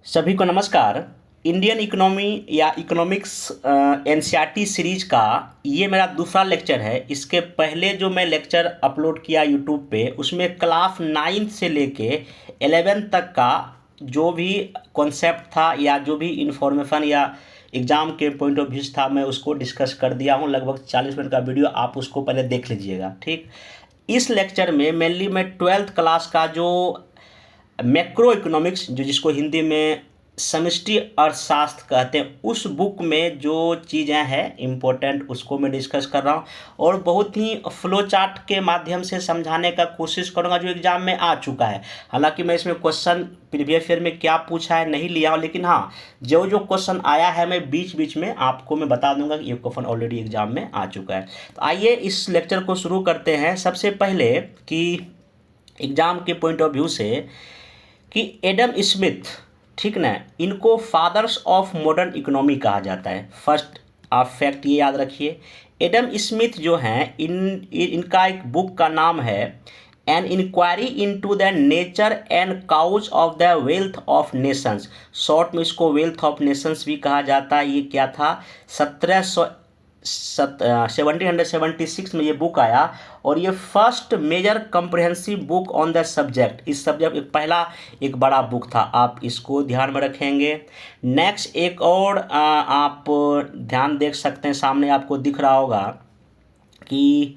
सभी को नमस्कार। इंडियन इकोनॉमी या इकोनॉमिक्स एनसीईआरटी सीरीज़ का ये मेरा दूसरा लेक्चर है। इसके पहले जो मैं लेक्चर अपलोड किया यूट्यूब पे, उसमें क्लास 9 से लेके 11 तक का जो भी कॉन्सेप्ट था या जो भी इंफॉर्मेशन या एग्ज़ाम के पॉइंट ऑफ व्यू था, मैं उसको डिस्कस कर दिया हूँ। लगभग 40 मिनट का वीडियो, आप उसको पहले देख लीजिएगा। ठीक, इस लेक्चर में मेनली मैं 12th क्लास का जो मैक्रो इकोनॉमिक्स, जो जिसको हिंदी में समष्टि अर्थशास्त्र कहते हैं, उस बुक में जो चीज़ें हैं इम्पोर्टेंट, उसको मैं डिस्कस कर रहा हूँ और बहुत ही फ्लो चार्ट के माध्यम से समझाने का कोशिश करूँगा जो एग्ज़ाम में आ चुका है। हालांकि मैं इसमें क्वेश्चन प्रीवियस ईयर में क्या पूछा है नहीं लिया हूँ, लेकिन हाँ, जो जो क्वेश्चन आया है मैं बीच बीच में आपको मैं बता दूंगा कि ये क्वेश्चन ऑलरेडी एग्जाम में आ चुका है। तो आइए इस लेक्चर को शुरू करते हैं। सबसे पहले कि एग्ज़ाम के पॉइंट ऑफ व्यू से कि एडम स्मिथ, ठीक ना, इनको फादर्स ऑफ मॉडर्न इकोनॉमी कहा जाता है। फर्स्ट आप फैक्ट ये याद रखिए, एडम स्मिथ जो हैं इनका एक बुक का नाम है an inquiry into the nature and causes of the wealth of nations. Short में इसको वेल्थ ऑफ नेशंस भी कहा जाता है। ये क्या था, 1776 में ये बुक आया और ये first major comprehensive book on the subject. इस सब्जेक्ट पहला एक बड़ा बुक था, आप इसको ध्यान में रखेंगे। नेक्स्ट एक और आप ध्यान देख सकते हैं, सामने आपको दिख रहा होगा कि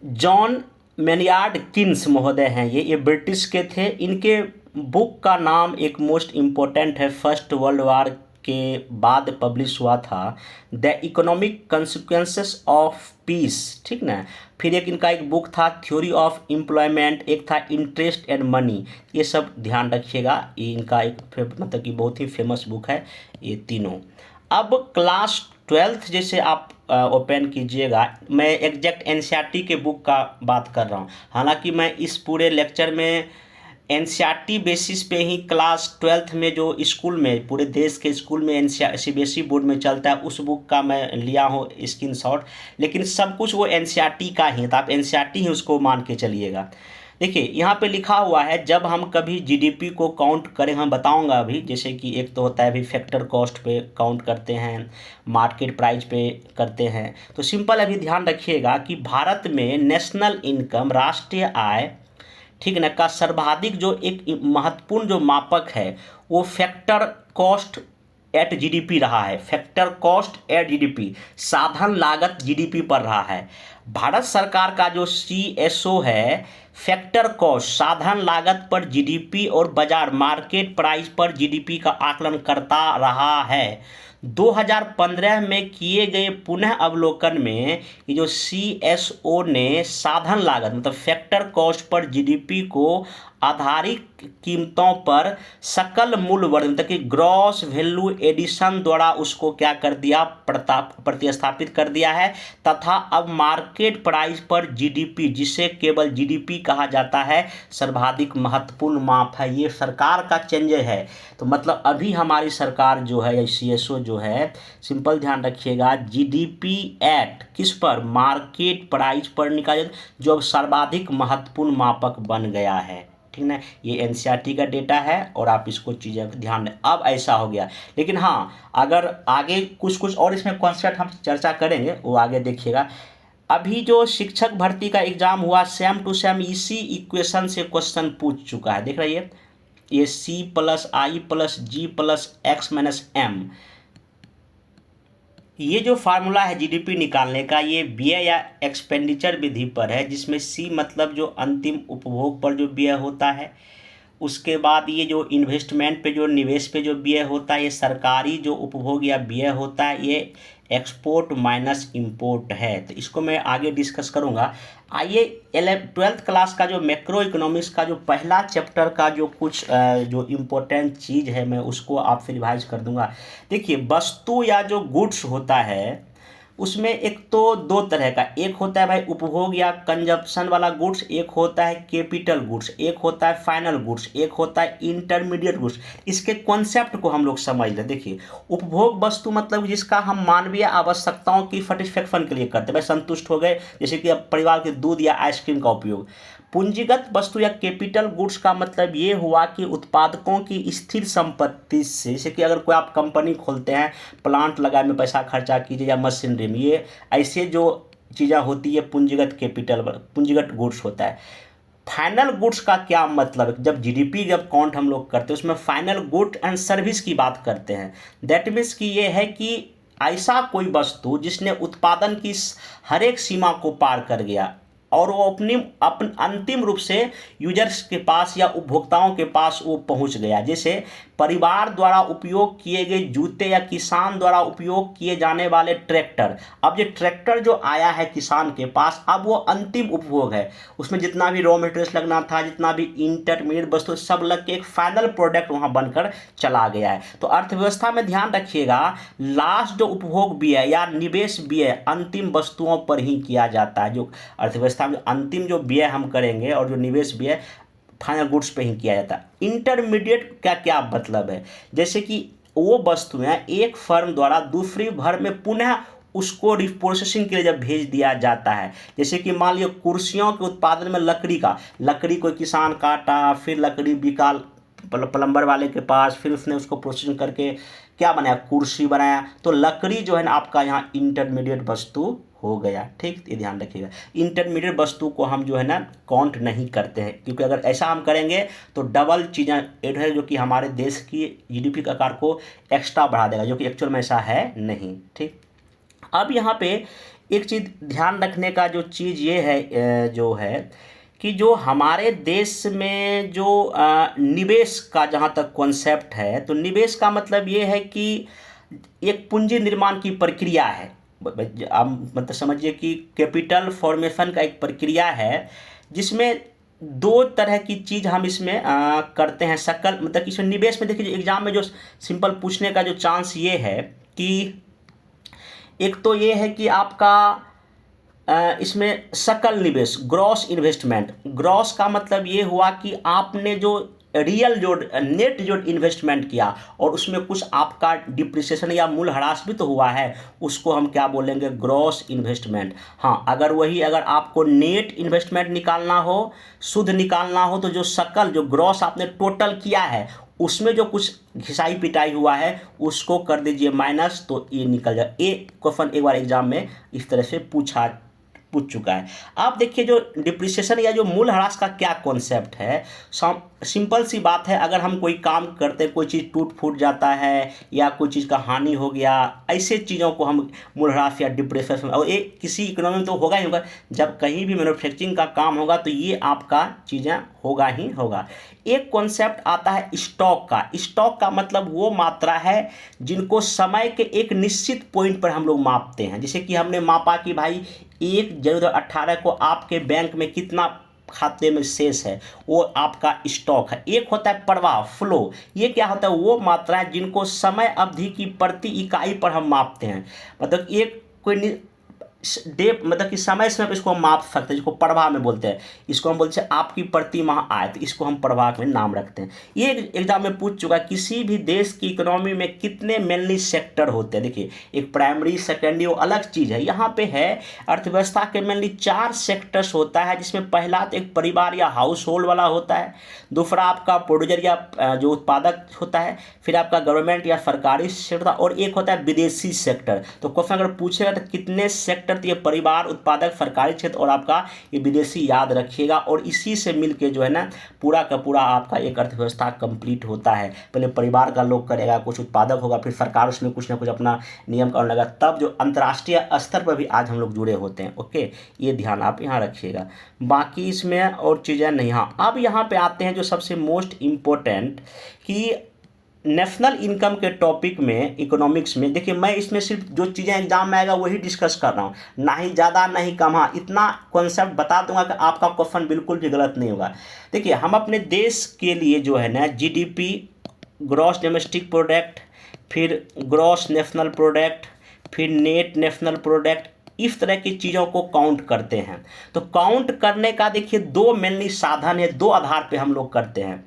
जॉन मैनियार्ड किन्स महोदय हैं। ये ब्रिटिश के थे। इनके बुक का नाम एक मोस्ट इम्पोर्टेंट है, फर्स्ट वर्ल्ड वार के बाद पब्लिश हुआ था, the economic consequences of peace. ठीक ना, फिर एक इनका एक बुक था थ्योरी ऑफ एम्प्लॉयमेंट, एक था इंटरेस्ट एंड मनी। ये सब ध्यान रखिएगा, ये इनका एक मतलब कि बहुत ही फेमस बुक है ये तीनों। अब क्लास 12th जैसे आप ओपन कीजिएगा, मैं एग्जैक्ट एनसीईआरटी के बुक का बात कर रहा हूँ। हालांकि मैं इस पूरे लेक्चर में एनसीईआरटी बेसिस पे ही क्लास 12th में जो स्कूल में, पूरे देश के स्कूल में सीबीएसई बोर्ड में चलता है, उस बुक का मैं लिया हूँ स्क्रीनशॉट। लेकिन सब कुछ वो एनसीईआरटी का ही है, तो आप एनसीईआरटी ही उसको मान के चलिएगा। देखिए यहाँ पे लिखा हुआ है, जब हम कभी जीडीपी को काउंट करें, हम बताऊंगा अभी, जैसे कि एक तो होता है अभी फैक्टर कॉस्ट पे काउंट करते हैं, मार्केट प्राइस पे करते हैं। तो सिंपल अभी ध्यान रखिएगा कि भारत में नेशनल इनकम, राष्ट्रीय आय, ठीक ना, का सर्वाधिक जो एक महत्वपूर्ण जो मापक है वो फैक्टर कॉस्ट एट जीडीपी रहा है। फैक्टर कॉस्ट एट जीडीपी, साधन लागत जीडीपी पर रहा है। भारत सरकार का जो सीएसओ है, फैक्टर कॉस्ट, साधन लागत पर जीडीपी और बाजार मार्केट प्राइस पर जीडीपी का आकलन करता रहा है। 2015 में किए गए पुनः अवलोकन में ये जो सीएसओ ने साधन लागत मतलब फैक्टर कॉस्ट पर जीडीपी को आधारित कीमतों पर सकल मूल्य वर्धन मतलब कि ग्रॉस वैल्यू एडिशन द्वारा उसको क्या कर दिया, प्रतिस्थापित कर दिया है, तथा अब मार्केट प्राइस पर जीडीपी, जिसे केवल जीडीपी कहा जाता है, सर्वाधिक महत्वपूर्ण माप है। ये सरकार का चेंज है। तो मतलब अभी हमारी सरकार जो है, सीएसओ जो है, सिंपल ध्यान रखिएगा, जीडीपी एट किस पर, मार्केट प्राइस पर निकाले, जो अब सर्वाधिक महत्वपूर्ण मापक बन गया है। ठीक ना, ये एनसीईआरटी का डेटा है और आप इसको चीज़ें ध्यान दें। अब ऐसा हो गया, लेकिन हाँ, अगर आगे कुछ कुछ और इसमें कॉन्सेप्ट हम चर्चा करेंगे, वो आगे देखिएगा। अभी जो शिक्षक भर्ती का एग्जाम हुआ, सेम टू सेम इसी इक्वेशन से क्वेश्चन पूछ चुका है। देख रही है, ये सी प्लस आई प्लस जी प्लस एक्स माइनस एम, ये जो फार्मूला है जीडीपी निकालने का, ये व्यय या एक्सपेंडिचर विधि पर है, जिसमें सी मतलब जो अंतिम उपभोग पर जो व्यय होता है, उसके बाद ये जो इन्वेस्टमेंट पे, जो निवेश पे जो व्यय होता है, ये सरकारी जो उपभोग या व्यय होता है, ये एक्सपोर्ट माइनस इंपोर्ट है। तो इसको मैं आगे डिस्कस करूँगा। आइए 12th क्लास का जो मैक्रो इकोनॉमिक्स का जो पहला चैप्टर का जो कुछ जो इम्पोर्टेंट चीज़ है, मैं उसको आपसे रिवाइज कर दूंगा। देखिए, वस्तु या जो गुड्स होता है, उसमें एक तो दो तरह का, एक होता है भाई उपभोग या कंजप्शन वाला गुड्स, एक होता है कैपिटल गुड्स, एक होता है फाइनल गुड्स, एक होता है इंटरमीडिएट गुड्स। इसके कॉन्सेप्ट को हम लोग समझ लें। देखिए, उपभोग वस्तु मतलब जिसका हम मानवीय आवश्यकताओं की सेटिस्फेक्शन के लिए करते हैं, भाई संतुष्ट हो गए, जैसे कि अब परिवार के दूध या आइसक्रीम का उपयोग। पूंजीगत वस्तु या कैपिटल गुड्स का मतलब ये हुआ कि उत्पादकों की स्थिर संपत्ति से, जैसे कि अगर कोई आप कंपनी खोलते हैं, प्लांट लगाने में पैसा खर्चा कीजिए या मशीनरी में, ये ऐसे जो चीज़ें होती है पूंजीगत कैपिटल, पूंजीगत गुड्स होता है। फाइनल गुड्स का क्या मतलब है, जब जीडीपी जब काउंट हम लोग करते हैं उसमें फाइनल गुड एंड सर्विस की बात करते हैं। दैट मीन्स कि ये है कि ऐसा कोई वस्तु जिसने उत्पादन की हर एक सीमा को पार कर गया और वो अपन अंतिम रूप से यूजर्स के पास या उपभोक्ताओं के पास वो पहुंच गया। जैसे परिवार द्वारा उपयोग किए गए जूते या किसान द्वारा उपयोग किए जाने वाले ट्रैक्टर, अब ये ट्रैक्टर जो आया है किसान के पास, अब वो अंतिम उपभोग है, उसमें जितना भी रॉ मटेरियल्स लगना था, जितना भी इंटरमीडिएट वस्तु सब लग के एक फाइनल प्रोडक्ट वहाँ बनकर चला गया है। तो अर्थव्यवस्था में ध्यान रखिएगा, लास्ट जो उपभोग व्यय या निवेश व्यय अंतिम वस्तुओं पर ही किया जाता है। जो अर्थव्यवस्था में अंतिम जो व्यय हम करेंगे और जो निवेश व्यय फाइनल गुड्स पे ही किया जाता है। इंटरमीडिएट का क्या मतलब है, जैसे कि वो वस्तुएं एक फर्म द्वारा दूसरी फर्म में पुनः उसको रिप्रोसेसिंग के लिए जब भेज दिया जाता है। जैसे कि मान लिया कुर्सियों के उत्पादन में लकड़ी कोई किसान काटा, फिर लकड़ी बिका प्लम्बर वाले के पास, फिर उसने उसको प्रोसेसिंग करके क्या बनाया, कुर्सी बनाया। तो लकड़ी जो है ना आपका यहाँ इंटरमीडिएट वस्तु हो गया। ठीक, ये ध्यान रखिएगा, इंटरमीडिएट वस्तु को हम जो है ना काउंट नहीं करते हैं, क्योंकि अगर ऐसा हम करेंगे तो डबल चीज़ें ऐड है जो कि हमारे देश की जीडीपी के आकार को एक्स्ट्रा बढ़ा देगा, जो कि एक्चुअल में ऐसा है नहीं। ठीक, अब यहाँ पे एक चीज़ ध्यान रखने का जो चीज़ ये है जो है कि जो हमारे देश में जो निवेश का जहाँ तक कॉन्सेप्ट है, तो निवेश का मतलब ये है कि एक पूंजी निर्माण की प्रक्रिया है। आप मतलब समझिए कि कैपिटल फॉर्मेशन का एक प्रक्रिया है जिसमें दो तरह की चीज़ हम इसमें करते हैं। सकल मतलब इसमें निवेश में देखिए एग्जाम में जो सिंपल पूछने का जो चांस ये है कि एक तो ये है कि आपका इसमें सकल निवेश, ग्रॉस इन्वेस्टमेंट। ग्रॉस का मतलब ये हुआ कि आपने जो रियल जो नेट जो इन्वेस्टमेंट किया और उसमें कुछ आपका डिप्रिसिएशन या मूल्यह्रास भी तो हुआ है, उसको हम क्या बोलेंगे, ग्रॉस इन्वेस्टमेंट। हाँ, अगर आपको नेट इन्वेस्टमेंट निकालना हो, शुद्ध निकालना हो, तो जो सकल जो ग्रॉस आपने टोटल किया है उसमें जो कुछ घिसाई पिटाई हुआ है उसको कर दीजिए माइनस, तो ये निकल जाए। ये क्वेश्चन एक बार एग्जाम में इस तरह से पूछ चुका है। आप देखिए जो डिप्रिसिएशन या जो मूल्यह्रास का क्या कॉन्सेप्ट है, सिंपल सी बात है, अगर हम कोई काम करते, कोई चीज़ टूट फूट जाता है या कोई चीज़ का हानि हो गया, ऐसे चीज़ों को हम मूल्यह्रास या डिप्रिसिएशन, और ये किसी इकोनॉमी में तो होगा ही होगा। जब कहीं भी मैन्युफैक्चरिंग का काम होगा तो ये आपका चीज़ें होगा ही होगा। एक कॉन्सेप्ट आता है स्टॉक का। स्टॉक का मतलब वो मात्रा है जिनको समय के एक निश्चित पॉइंट पर हम लोग मापते हैं। जैसे कि हमने मापा कि भाई 1/18 को आपके बैंक में कितना खाते में शेष है, वो आपका स्टॉक है। एक होता है प्रवाह, फ्लो, ये क्या होता है, वो मात्रा है जिनको समय अवधि की प्रति इकाई पर हम मापते हैं। मतलब एक कोई डे मतलब कि समय पर इसको हम माप सकते हैं, जिसको प्रवाह में बोलते हैं। इसको हम बोलते हैं आपकी प्रति माह आय, तो इसको हम प्रवाह में नाम रखते हैं। ये एग्जाम में पूछ चुका है, किसी भी देश की इकोनॉमी में कितने मेनली सेक्टर होते हैं। देखिए, एक प्राइमरी, सेकेंडरी, वो अलग चीज़ है। यहाँ पे है अर्थव्यवस्था के मेनली 4 सेक्टर्स होता है, जिसमें पहला तो एक परिवार या हाउस होल्ड वाला होता है, दूसरा आपका प्रोड्यूसर या जो उत्पादक होता है, फिर आपका गवर्नमेंट या सरकारी सेक्टर, और एक होता है विदेशी सेक्टर। तो क्वेश्चन अगर पूछेगा तो कितने सेक्टर, तो ये परिवार, उत्पादक, सरकारी क्षेत्र और आपका ये विदेशी याद रखिएगा, और इसी से मिलके जो है ना पूरा का पूरा आपका एक अर्थव्यवस्था कंप्लीट होता है। पहले परिवार का लोग करेगा, कुछ उत्पादक होगा, फिर सरकार उसमें कुछ ना कुछ अपना नियम कानून लगा, तब जो अंतर्राष्ट्रीय स्तर पर भी आज हम लोग जुड़े होते हैं। ओके, ये ध्यान आप यहाँ रखिएगा, बाकी इसमें और चीज़ें नहीं। हाँ, अब यहाँ पे आते हैं जो सबसे मोस्ट इम्पोर्टेंट कि नेशनल इनकम के टॉपिक में, इकोनॉमिक्स में। देखिए, मैं इसमें सिर्फ जो चीज़ें एग्जाम में आएगा वही डिस्कस कर रहा हूँ, ना ही ज़्यादा ना ही कम। हाँ, इतना कॉन्सेप्ट बता दूंगा कि आपका क्वेश्चन बिल्कुल भी गलत नहीं होगा। देखिए, हम अपने देश के लिए जो है ना जीडीपी, ग्रॉस डोमेस्टिक प्रोडक्ट, फिर ग्रॉस नेशनल प्रोडक्ट, फिर नेट नेशनल प्रोडक्ट, इस तरह की चीज़ों को काउंट करते हैं। तो काउंट करने का देखिए 2 मेनली साधन है, 2 आधार पे हम लोग करते हैं।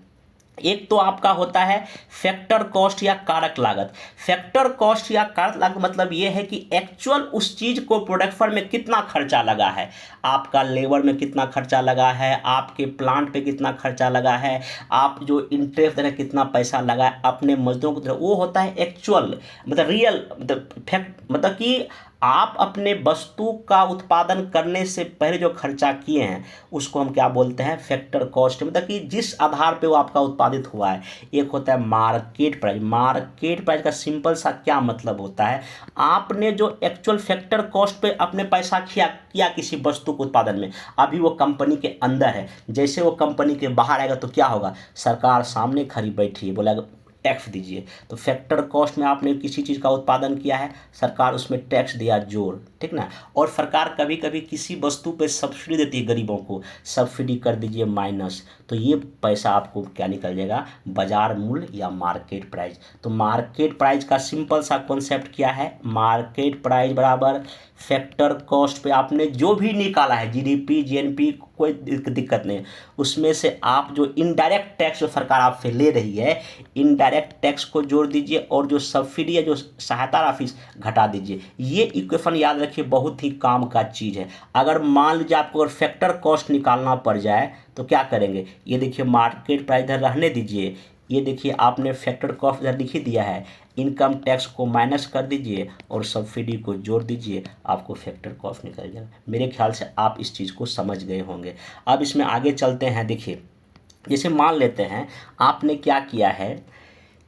एक तो आपका होता है फैक्टर कॉस्ट या कारक लागत। फैक्टर कॉस्ट या कारक लागत मतलब ये है कि एक्चुअल उस चीज़ को प्रोडक्ट फर्म में कितना खर्चा लगा है, आपका लेबर में कितना खर्चा लगा है, आपके प्लांट पे कितना खर्चा लगा है, आप जो इंटरेस्ट दे रहे कितना पैसा लगा है, अपने मजदूरों को दे रहे, वो होता है एक्चुअल, मतलब रियल, मतलब फैक्ट, मतलब कि आप अपने वस्तु का उत्पादन करने से पहले जो खर्चा किए हैं उसको हम क्या बोलते हैं, फैक्टर कॉस्ट, मतलब कि जिस आधार पे वो आपका उत्पादित हुआ है। एक होता है मार्केट प्राइस। मार्केट प्राइस का सिंपल सा क्या मतलब होता है, आपने जो एक्चुअल फैक्टर कॉस्ट पे अपने पैसा किया किसी वस्तु के उत्पादन में, अभी वो कंपनी के अंदर है, जैसे वो कंपनी के बाहर आएगा तो क्या होगा, सरकार सामने खड़ी बैठी है, बोला टैक्स दीजिए। तो फैक्टर कॉस्ट में आपने किसी चीज़ का उत्पादन किया है, सरकार उसमें टैक्स दिया जोड़, ठीक ना। और सरकार कभी कभी किसी वस्तु पे सब्सिडी देती है, गरीबों को सब्सिडी कर दीजिए माइनस, तो ये पैसा आपको क्या निकल जाएगा, बाजार मूल्य या मार्केट प्राइस। तो मार्केट प्राइस का सिंपल सा कॉन्सेप्ट क्या है, मार्केट प्राइस बराबर फैक्टर कॉस्ट पे आपने जो भी निकाला है, जीडीपी जीएनपी, कोई दिक्कत नहीं, उसमें से आप जो इनडायरेक्ट टैक्स जो सरकार आपसे ले रही है, इनडायरेक्ट टैक्स को जोड़ दीजिए और जो सब्सिडी है, जो सहायता राशि घटा दीजिए। ये इक्वेशन याद रखिए, बहुत ही काम का चीज़ है। अगर मान लीजिए आपको अगर फैक्टर कॉस्ट निकालना पड़ जाए तो क्या करेंगे, ये देखिए मार्केट प्राइस इधर रहने दीजिए, ये देखिए आपने फैक्टर कॉस्ट इधर लिख ही दिया है, इनकम टैक्स को माइनस कर दीजिए और सब्सिडी को जोड़ दीजिए, आपको फैक्टर कॉस्ट निकल जाएगा। मेरे ख्याल से आप इस चीज़ को समझ गए होंगे। अब इसमें आगे चलते हैं। देखिए जैसे मान लेते हैं आपने क्या किया है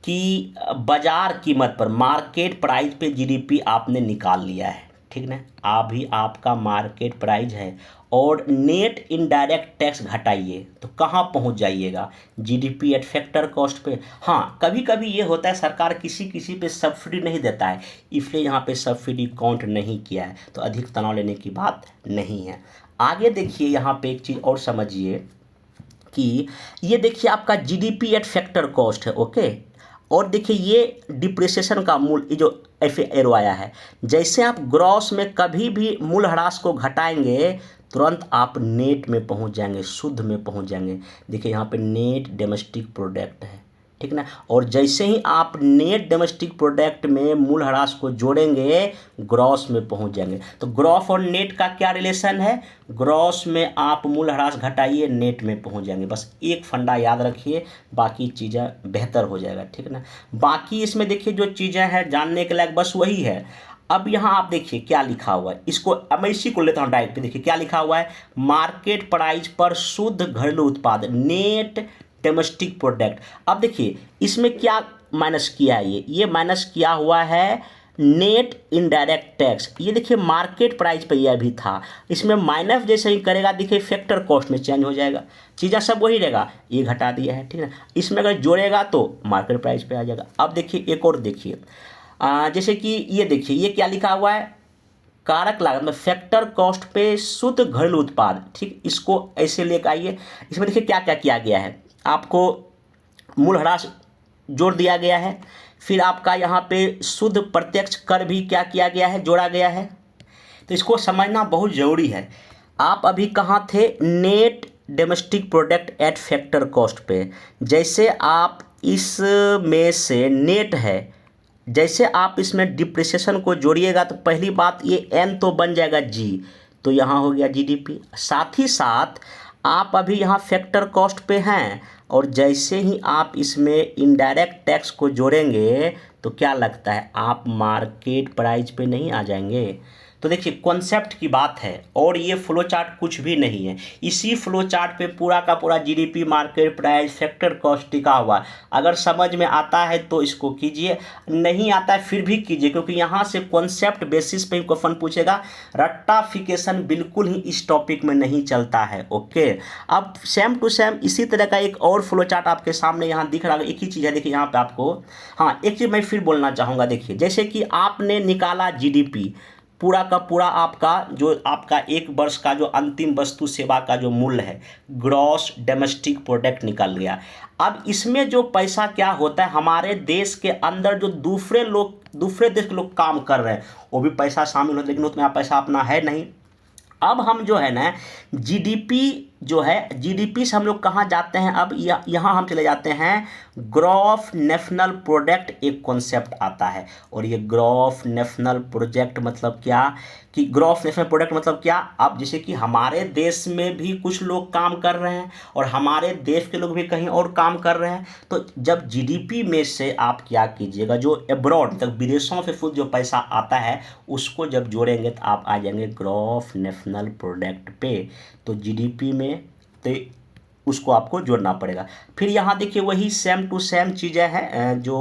कि बाजार कीमत पर, मार्केट प्राइस पे जीडीपी आपने निकाल लिया है, ठीक ना, अभी आपका मार्केट प्राइस है और नेट इनडायरेक्ट टैक्स घटाइए तो कहाँ पहुँच जाइएगा, जीडीपी एट फैक्टर कॉस्ट पे। हाँ, कभी कभी ये होता है सरकार किसी किसी पे सब्सिडी नहीं देता है, इसलिए यहाँ पे सब्सिडी काउंट नहीं किया है, तो अधिक तनाव लेने की बात नहीं है। आगे देखिए यहाँ पे एक चीज़ और समझिए कि ये देखिए आपका जीडीपी एट फैक्टर कॉस्ट है, ओके। और देखिए ये डिप्रिसिएशन का मूल, ये जो एरो आया है, जैसे आप ग्रॉस में कभी भी मूल्यह्रास को घटाएंगे तुरंत आप नेट में पहुंच जाएंगे, शुद्ध में पहुंच जाएंगे। देखिए यहाँ पे नेट डोमेस्टिक प्रोडक्ट है, ठीक ना, और जैसे ही आप नेट डोमेस्टिक प्रोडक्ट में मूल्यह्रास को जोड़ेंगे ग्रॉस में पहुंच जाएंगे। तो ग्रॉस और नेट का क्या रिलेशन है, ग्रॉस में आप मूल्यह्रास घटाइए, नेट में पहुंच जाएंगे। बस एक फंडा याद रखिए, बाकी चीज़ें बेहतर हो जाएगा, ठीक ना। बाकी इसमें देखिए जो चीज़ें हैं जानने के लायक बस वही है। अब यहाँ आप देखिए क्या लिखा हुआ है, इसको अब मैं इसी को लेता हूँ डायरेक्ट। देखिए क्या लिखा हुआ है, मार्केट प्राइस पर शुद्ध घरेलू उत्पाद, नेट डोमेस्टिक प्रोडक्ट। अब देखिए इसमें क्या माइनस किया है, ये माइनस किया हुआ है नेट इनडायरेक्ट टैक्स। ये देखिए मार्केट प्राइस पे यह भी था, इसमें माइनस जैसे ही करेगा देखिए फैक्टर कॉस्ट में चेंज हो जाएगा, चीज़ें सब वही रहेगा, ये घटा दिया है, ठीक है। इसमें अगर जोड़ेगा तो मार्केट प्राइस पे आ जाएगा। अब देखिए एक और देखिए, जैसे कि ये देखिए ये क्या लिखा हुआ है, कारक लागत में फैक्टर कॉस्ट पे शुद्ध घरेलू उत्पाद, ठीक, इसको ऐसे लेकर आइए। इसमें देखिए क्या क्या किया गया है, आपको मूल्यह्रास जोड़ दिया गया है, फिर आपका यहाँ पे शुद्ध प्रत्यक्ष कर भी क्या किया गया है, जोड़ा गया है। तो इसको समझना बहुत ज़रूरी है। आप अभी कहाँ थे, net domestic product at factor cost पे। जैसे आप इसमें से नेट है, जैसे आप इसमें डिप्रिसिएशन को जोड़िएगा तो पहली बात ये एन तो बन जाएगा जी, तो यहाँ हो गया जीडीपी। साथ ही साथ आप अभी यहाँ फैक्टर कॉस्ट पे हैं और जैसे ही आप इसमें इनडायरेक्ट टैक्स को जोड़ेंगे तो क्या लगता है आप मार्केट प्राइस पे नहीं आ जाएंगे। तो देखिए कॉन्सेप्ट की बात है और ये फ्लो चार्ट कुछ भी नहीं है, इसी फ्लो चार्ट पे पूरा का पूरा GDP, market price, factor cost टिका हुआ है। अगर समझ में आता है तो इसको कीजिए, नहीं आता है फिर भी कीजिए, क्योंकि यहाँ से कॉन्सेप्ट बेसिस पे ही क्वेश्चन पूछेगा, रट्टाफिकेशन बिल्कुल ही इस टॉपिक में नहीं चलता है, ओके। अब सेम टू सेम इसी तरह का एक और फ्लो चार्ट आपके सामने यहाँ दिख रहा है, एक ही चीज़ है। देखिए यहाँ पे आपको, हाँ एक चीज़ मैं फिर बोलना चाहूँगा, देखिए जैसे कि आपने निकाला जीडीपी, पूरा का पूरा आपका जो आपका एक वर्ष का जो अंतिम वस्तु सेवा का जो मूल्य है, ग्रॉस डोमेस्टिक प्रोडक्ट निकल गया। अब इसमें जो पैसा क्या होता है, हमारे देश के अंदर जो दूसरे देश के लोग काम कर रहे हैं वो भी पैसा शामिल होता है, लेकिन उतना पैसा अपना है नहीं। अब हम जो है ना जीडीपी जो है जीडीपी से हम लोग कहाँ जाते हैं, अब यहाँ हम चले जाते हैं ग्रॉस नेशनल प्रोडक्ट, एक कॉन्सेप्ट आता है। और ये ग्रॉस नेशनल प्रोजेक्ट मतलब क्या कि ग्रॉस नेशनल प्रोडक्ट मतलब क्या, अब जैसे कि हमारे देश में भी कुछ लोग काम कर रहे हैं और हमारे देश के लोग भी कहीं और काम कर रहे हैं, तो जब जीडीपी में से आप क्या कीजिएगा, जो अब्रॉड मतलब विदेशों से फुल जो पैसा आता है उसको जब जोड़ेंगे तो आप आ जाएंगे ग्रॉस नेशनल प्रोडक्ट पे। तो जीडीपी में तो उसको आपको जोड़ना पड़ेगा। फिर यहाँ देखिए वही सेम टू सेम चीज़ें हैं जो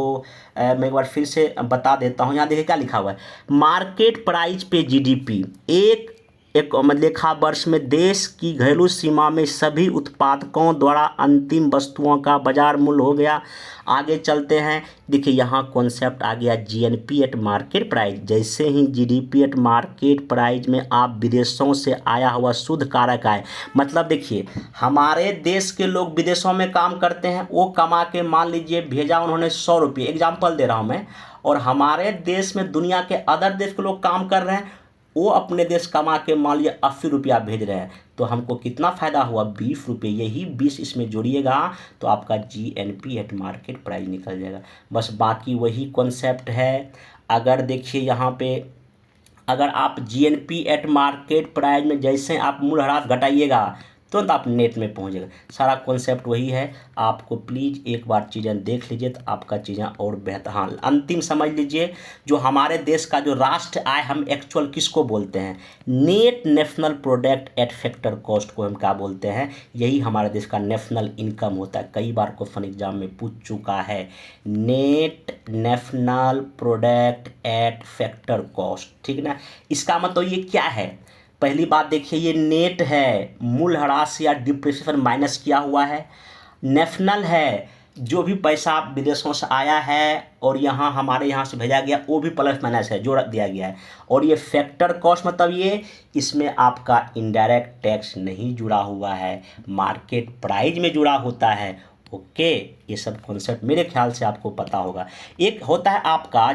मैं एक बार फिर से बता देता हूँ। यहाँ देखिए क्या लिखा हुआ है, मार्केट प्राइस पे जीडीपी एक लेखा वर्ष में देश की घरेलू सीमा में सभी उत्पादकों द्वारा अंतिम वस्तुओं का बाजार मूल्य हो गया। आगे चलते हैं, देखिए यहाँ कॉन्सेप्ट आ गया जीएनपी एट मार्केट प्राइस। जैसे ही जीडीपी एट मार्केट प्राइस में आप विदेशों से आया हुआ शुद्ध कारक आए, मतलब देखिए हमारे देश के लोग विदेशों में काम करते हैं, वो कमा के मान लीजिए भेजा उन्होंने 100 रुपये, एग्जाम्पल दे रहा हूँ मैं, और हमारे देश में दुनिया के अदर देश के लोग काम कर रहे हैं, वो अपने देश कमा के मान लिया 80 रुपया भेज रहे हैं, तो हमको कितना फ़ायदा हुआ 20 रुपये। यही 20 इसमें जोड़िएगा तो आपका जीएनपी एट मार्केट प्राइस निकल जाएगा। बस बाकी वही कॉन्सेप्ट है। अगर देखिए यहाँ पे अगर आप जीएनपी एट मार्केट प्राइस में जैसे आप मूल्यह्रास घटाइएगा तुरंत आप नेट में पहुँच जाएगा। सारा कॉन्सेप्ट वही है, आपको प्लीज़ एक बार चीज़ें देख लीजिए तो आपका चीज़ें और बेहतर। हाँ, अंतिम समझ लीजिए, जो हमारे देश का जो राष्ट्र आय हम एक्चुअल किसको बोलते हैं, net national product at factor cost को हम क्या बोलते हैं, यही हमारे देश का नेशनल इनकम होता है। कई बार क्वेश्चन एग्जाम में पूछ चुका है, net national product at factor cost, ठीक ना। इसका मतलब ये क्या है, पहली बात देखिए ये नेट है, मूल्यह्रास या डिप्रिसिएशन माइनस किया हुआ है। नेशनल है, जो भी पैसा विदेशों से आया है और यहाँ हमारे यहाँ से भेजा गया वो भी प्लस माइनस है, जोड़ दिया गया है। और ये फैक्टर कॉस्ट मतलब ये इसमें आपका इनडायरेक्ट टैक्स नहीं जुड़ा हुआ है, मार्केट प्राइस में जुड़ा होता है। ओके, ये सब कॉन्सेप्ट मेरे ख्याल से आपको पता होगा। एक होता है आपका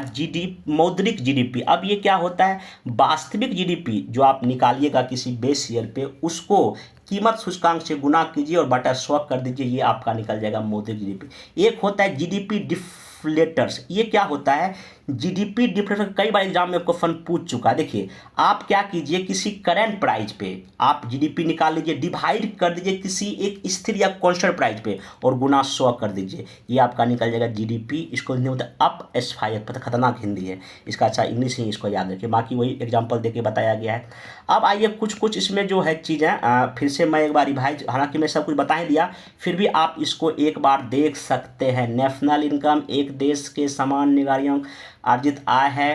मौद्रिक जीडीपी। अब ये क्या होता है, वास्तविक जीडीपी जो आप निकालिएगा किसी बेस ईयर पे, उसको कीमत सूचकांक से गुना कीजिए और बटा 100 कर दीजिए, ये आपका निकल जाएगा मौद्रिक जीडीपी। एक होता है जीडीपी डिफ्लेटर्स। ये क्या होता है, जीडीपी डिफ्लेटर कई बार एग्जाम में क्वेश्चन पूछ चुका है। देखिए आप क्या कीजिए, किसी करंट प्राइस पे आप जीडीपी निकाल लीजिए, डिवाइड कर दीजिए किसी एक स्थिर या कांस्टेंट प्राइस पे और गुना 100 कर दीजिए, ये आपका निकल जाएगा जीडीपी। इसको हिंदी में होता है अप एस्फायर, पता खतरनाक हिंदी है इसका, अच्छा इंग्लिश ही इसको याद रखिए, बाकी वही एग्जाम्पल देके बताया गया है। अब आइए कुछ इसमें जो है चीज़ें फिर से मैं एक बार रिवाइज, हालांकि मैं सब कुछ बता ही दिया, फिर भी आप इसको एक बार देख सकते हैं। नेशनल इनकम एक देश के समान निगारियों अर्जित आय है,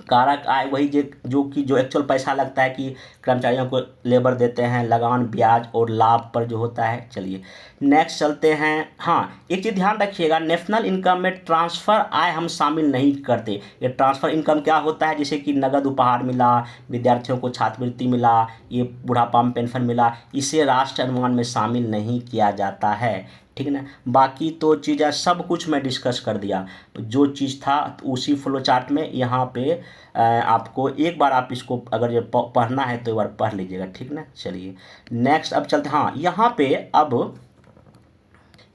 कारक आय वही जो एक्चुअल पैसा लगता है कि कर्मचारियों को लेबर देते हैं, लगान ब्याज और लाभ पर जो होता है। चलिए नेक्स्ट चलते हैं। हाँ, एक चीज़ ध्यान रखिएगा, नेशनल इनकम में ट्रांसफ़र आय हम शामिल नहीं करते। ये ट्रांसफ़र इनकम क्या होता है, जैसे कि नगद उपहार मिला, विद्यार्थियों को छात्रवृत्ति मिला, ये बुढ़ापा में पेंशन मिला, इसे राष्ट्र अनुमान में शामिल नहीं किया जाता है, ठीक है ना। बाकी तो चीज़ें सब कुछ मैं डिस्कस कर दिया, जो चीज़ था उसी फ्लो चार्ट में यहाँ पे आपको एक बार आप इसको अगर ये पढ़ना है तो एक बार पढ़ लीजिएगा, ठीक ना। चलिए नेक्स्ट अब चलते, हाँ यहाँ पे अब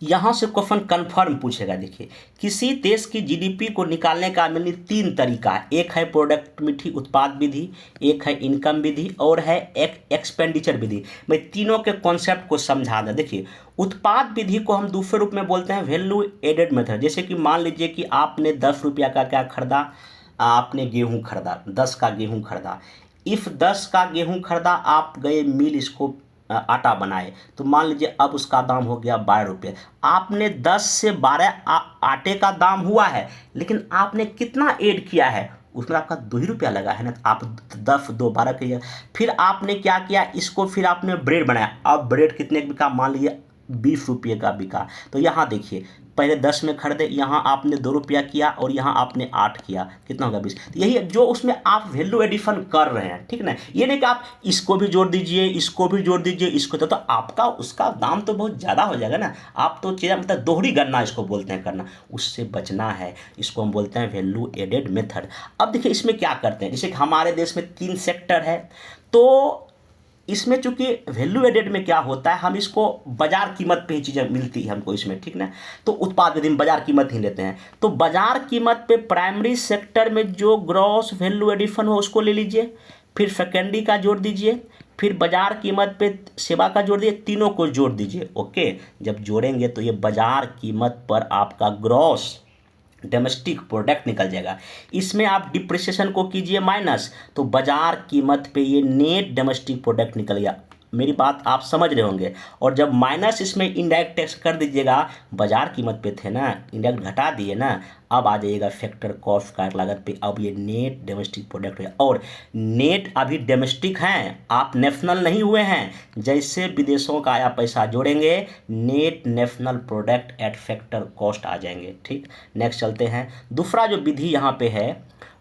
यहाँ से क्वेश्चन कन्फर्म पूछेगा। देखिए किसी देश की जीडीपी को निकालने का मिली 3 तरीका है, एक है प्रोडक्टिविटी उत्पाद विधि, एक है इनकम विधि और है एक्सपेंडिचर विधि। मैं तीनों के कॉन्सेप्ट को समझा दें। देखिए उत्पाद विधि को हम दूसरे रूप में बोलते हैं वैल्यू एडेड मेथड। जैसे कि मान लीजिए कि आपने 10 रुपया का क्या खरीदा, आपने गेहूँ खरीदा, 10 का गेहूँ खरीदा। इफ़ 10 का गेहूँ खरीदा, आप गए मिल इसको आटा बनाए, तो मान लीजिए अब उसका दाम हो गया 12 रुपये। आपने 10 से 12 आटे का दाम हुआ है, लेकिन आपने कितना ऐड किया है, उसमें आपका 2 ही रुपया लगा है ना। आप 10 2 12 किया, फिर आपने क्या किया, इसको फिर आपने ब्रेड बनाया। अब ब्रेड कितने का बिका, मान लीजिए 20 रुपये का बिका। तो यहाँ देखिए पहले 10 में खरीदे, यहाँ आपने 2 रुपया किया और यहाँ आपने 8 किया, कितना होगा 20। यही जो उसमें आप वैल्यू एडिशन कर रहे हैं, ठीक ना। ये नहीं कि आप इसको भी जोड़ दीजिए, इसको भी जोड़ दीजिए, इसको तो आपका उसका दाम तो बहुत ज़्यादा हो जाएगा ना। आप तो चीज़ें मतलब दोहरी गणना इसको बोलते हैं करना, उससे बचना है। इसको हम बोलते हैं वैल्यू एडेड मेथड। अब देखिए इसमें क्या करते हैं, जैसे कि हमारे देश में 3 सेक्टर है, तो इसमें चूंकि वैल्यू एडेड में क्या होता है, हम इसको बाजार कीमत पे ही चीज़ें मिलती है हमको इसमें, ठीक ना। तो उत्पाद यदि हम बाजार कीमत ही लेते हैं तो बाजार कीमत पे प्राइमरी सेक्टर में जो ग्रॉस वैल्यू एडिशन हो उसको ले लीजिए, फिर सेकेंडरी का जोड़ दीजिए, फिर बाजार कीमत पे सेवा का जोड़ दीजिए, तीनों को जोड़ दीजिए। ओके, जब जोड़ेंगे तो ये बाजार कीमत पर आपका ग्रॉस डोमेस्टिक प्रोडक्ट निकल जाएगा। इसमें आप डिप्रिसिएशन को कीजिए माइनस, तो बाजार कीमत पे ये नेट डोमेस्टिक प्रोडक्ट निकल गया। मेरी बात आप समझ रहे होंगे। और जब माइनस इसमें इनडायरेक्ट टैक्स कर दीजिएगा, बाजार कीमत पे थे ना, इनडायरेक्ट घटा दिए ना, अब आ जाइएगा फैक्टर कॉस्ट कार्य लागत पे। अब ये नेट डोमेस्टिक प्रोडक्ट है, और नेट अभी डोमेस्टिक हैं, आप नेशनल नहीं हुए हैं। जैसे विदेशों का आया पैसा जोड़ेंगे, net national product at factor cost आ जाएंगे। ठीक, नेक्स्ट चलते हैं। दूसरा जो विधि यहाँ पे है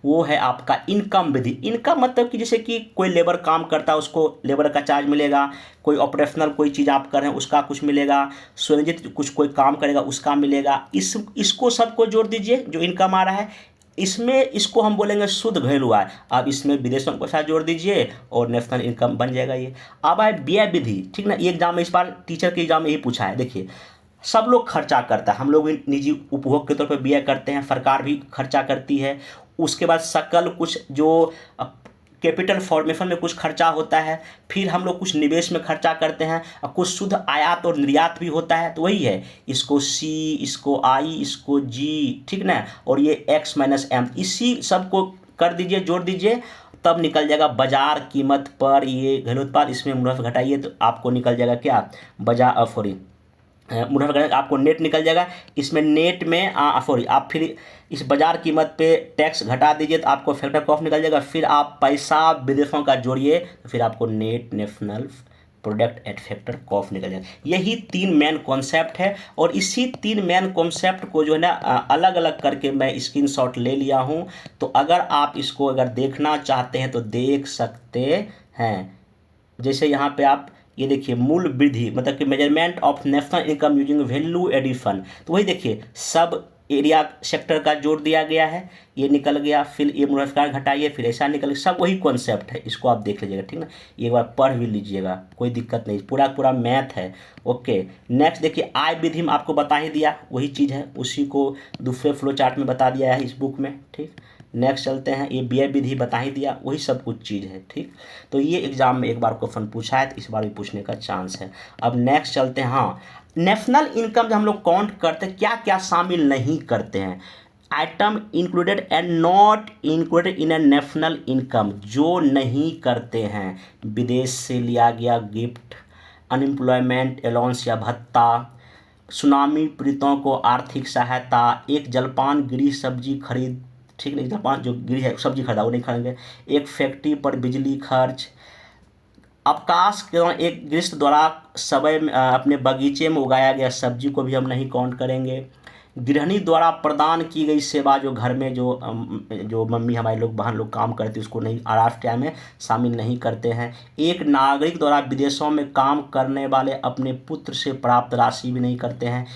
वो है आपका इनकम विधि। इनकम मतलब कि जैसे कि कोई लेबर काम करता है उसको लेबर का चार्ज मिलेगा, कोई ऑपरेशनल कोई चीज़ आप कर रहे हैं उसका कुछ मिलेगा, स्वनिर्जित कुछ कोई काम करेगा उसका मिलेगा। इसको सबको जोड़ दीजिए जो इनकम आ रहा है। इसमें इसको हम बोलेंगे शुद्ध घरेलू आय। अब इसमें विदेशों का पैसा जोड़ दीजिए और नेशनल इनकम बन जाएगा ये। अब आए व्यय विधि, ठीक ना। ये एग्जाम में इस बार टीचर के एग्जाम में यही पूछा है। देखिए, सब लोग खर्चा करता है, हम लोग भी निजी उपभोग के तौर पर व्यय करते हैं, सरकार भी खर्चा करती है। उसके बाद सकल कुछ जो कैपिटल फॉर्मेशन में कुछ खर्चा होता है, फिर हम लोग कुछ निवेश में खर्चा करते हैं, और कुछ शुद्ध आयात और निर्यात भी होता है। तो वही है, इसको सी, इसको आई, इसको जी, ठीक ना। और ये एक्स माइनस एम, इसी सबको कर दीजिए, जोड़ दीजिए, तब निकल जाएगा बाजार कीमत पर ये घरेलू उत्पाद। इसमें मुनाफा घटाइए तो आपको निकल जाएगा क्या, बाजार सॉरी मुनाफा घटाइए आपको नेट निकल जाएगा। इसमें नेट में सॉरी आप फिर इस बाजार कीमत पे टैक्स घटा दीजिए तो आपको फैक्टर कॉस्ट निकल जाएगा। फिर आप पैसा विदेशों का जोड़िए तो फिर आपको net national product at factor cost निकल जाएगा। यही तीन मेन कॉन्सेप्ट है, और इसी तीन मेन कॉन्सेप्ट को जो है ना अलग अलग करके मैं स्क्रीनशॉट ले लिया हूँ। तो अगर आप इसको अगर देखना चाहते हैं तो देख सकते हैं। जैसे यहाँ पे आप ये देखिए, मूल वृद्धि मतलब कि measurement of national income using value addition, तो वही देखिए सब एरिया सेक्टर का जोड़ दिया गया है, ये निकल गया। फिर ये मुनाफा घटाइए, फिर ऐसा निकल, सब वही कॉन्सेप्ट है। इसको आप देख लीजिएगा, ठीक ना। एक बार पढ़ भी लीजिएगा, कोई दिक्कत नहीं, पूरा पूरा मैथ है। ओके, नेक्स्ट देखिए, आय विधि में आपको बता ही दिया, वही चीज़ है, उसी को दूसरे फ्लो चार्ट में बता दिया है इस बुक में। ठीक, नेक्स्ट चलते हैं। ये व्यय विधि बता ही दिया, वही सब कुछ चीज़ है। ठीक, तो ये एग्जाम में एक बार क्वेश्चन पूछा है, तो इस बार भी पूछने का चांस है। अब नेक्स्ट चलते हैं। हाँ, नेशनल इनकम जब हम लोग काउंट करते हैं, क्या क्या शामिल नहीं करते हैं। Item included and not included in A national income, जो नहीं करते हैं, विदेश से लिया गया गिफ्ट, अनएम्प्लॉयमेंट अलाउंस या भत्ता, सुनामी पीड़ितों को आर्थिक सहायता, एक जलपान गृह सब्जी खरीद, ठीक नहीं, जलपान जो गृह है सब्जी खरीदा वो नहीं खरीदेंगे, एक फैक्ट्री पर बिजली खर्च, अवकाश के दौरान एक गृहस्थ द्वारा समय में अपने बगीचे में उगाया गया सब्जी को भी हम नहीं काउंट करेंगे। गृहिणी द्वारा प्रदान की गई सेवा, जो घर में जो मम्मी हमारे लोग बहन लोग काम करते हैं उसको नहीं आराम टाइम में शामिल नहीं करते हैं। एक नागरिक द्वारा विदेशों में काम करने वाले अपने पुत्र से प्राप्त राशि भी नहीं करते हैं।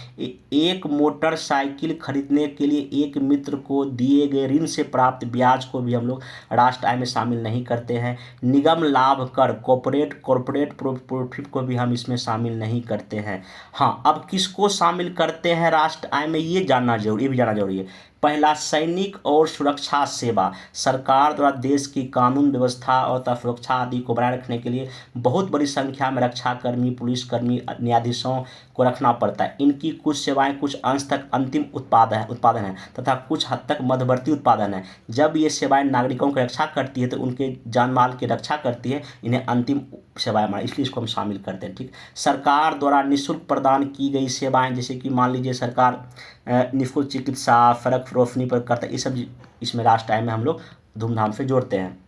एक मोटरसाइकिल खरीदने के लिए एक मित्र को दिए गए ऋण से प्राप्त ब्याज को भी हम लोग राष्ट्र आय में शामिल नहीं करते हैं। निगम लाभ कर, कॉर्पोरेट प्रॉफिट को भी हम इसमें शामिल नहीं करते हैं। हाँ, अब किसको शामिल करते हैं राष्ट्र आय में, ये भी जानना जरूरी है। पहला, सैनिक और सुरक्षा सेवा, सरकार द्वारा देश की कानून व्यवस्था और सुरक्षा आदि को बनाए रखने के लिए बहुत बड़ी संख्या में रक्षाकर्मी, पुलिसकर्मी, न्यायाधीशों को रखना पड़ता है। इनकी कुछ सेवाएं कुछ अंश तक अंतिम उत्पादन है तथा कुछ हद तक मध्यवर्ती उत्पादन है। जब ये सेवाएं नागरिकों की रक्षा करती है तो उनके जान माल की रक्षा करती है, इन्हें अंतिम सेवाएं माने, इसलिए इसको हम शामिल करते हैं। ठीक, सरकार द्वारा निःशुल्क प्रदान की गई सेवाएं, जैसे कि मान लीजिए सरकार निःशुल्क चिकित्सा, सड़क रोशनी पर करता है, ये सब इसमें राष्ट्र आय में हम लोग धूमधाम से जोड़ते हैं।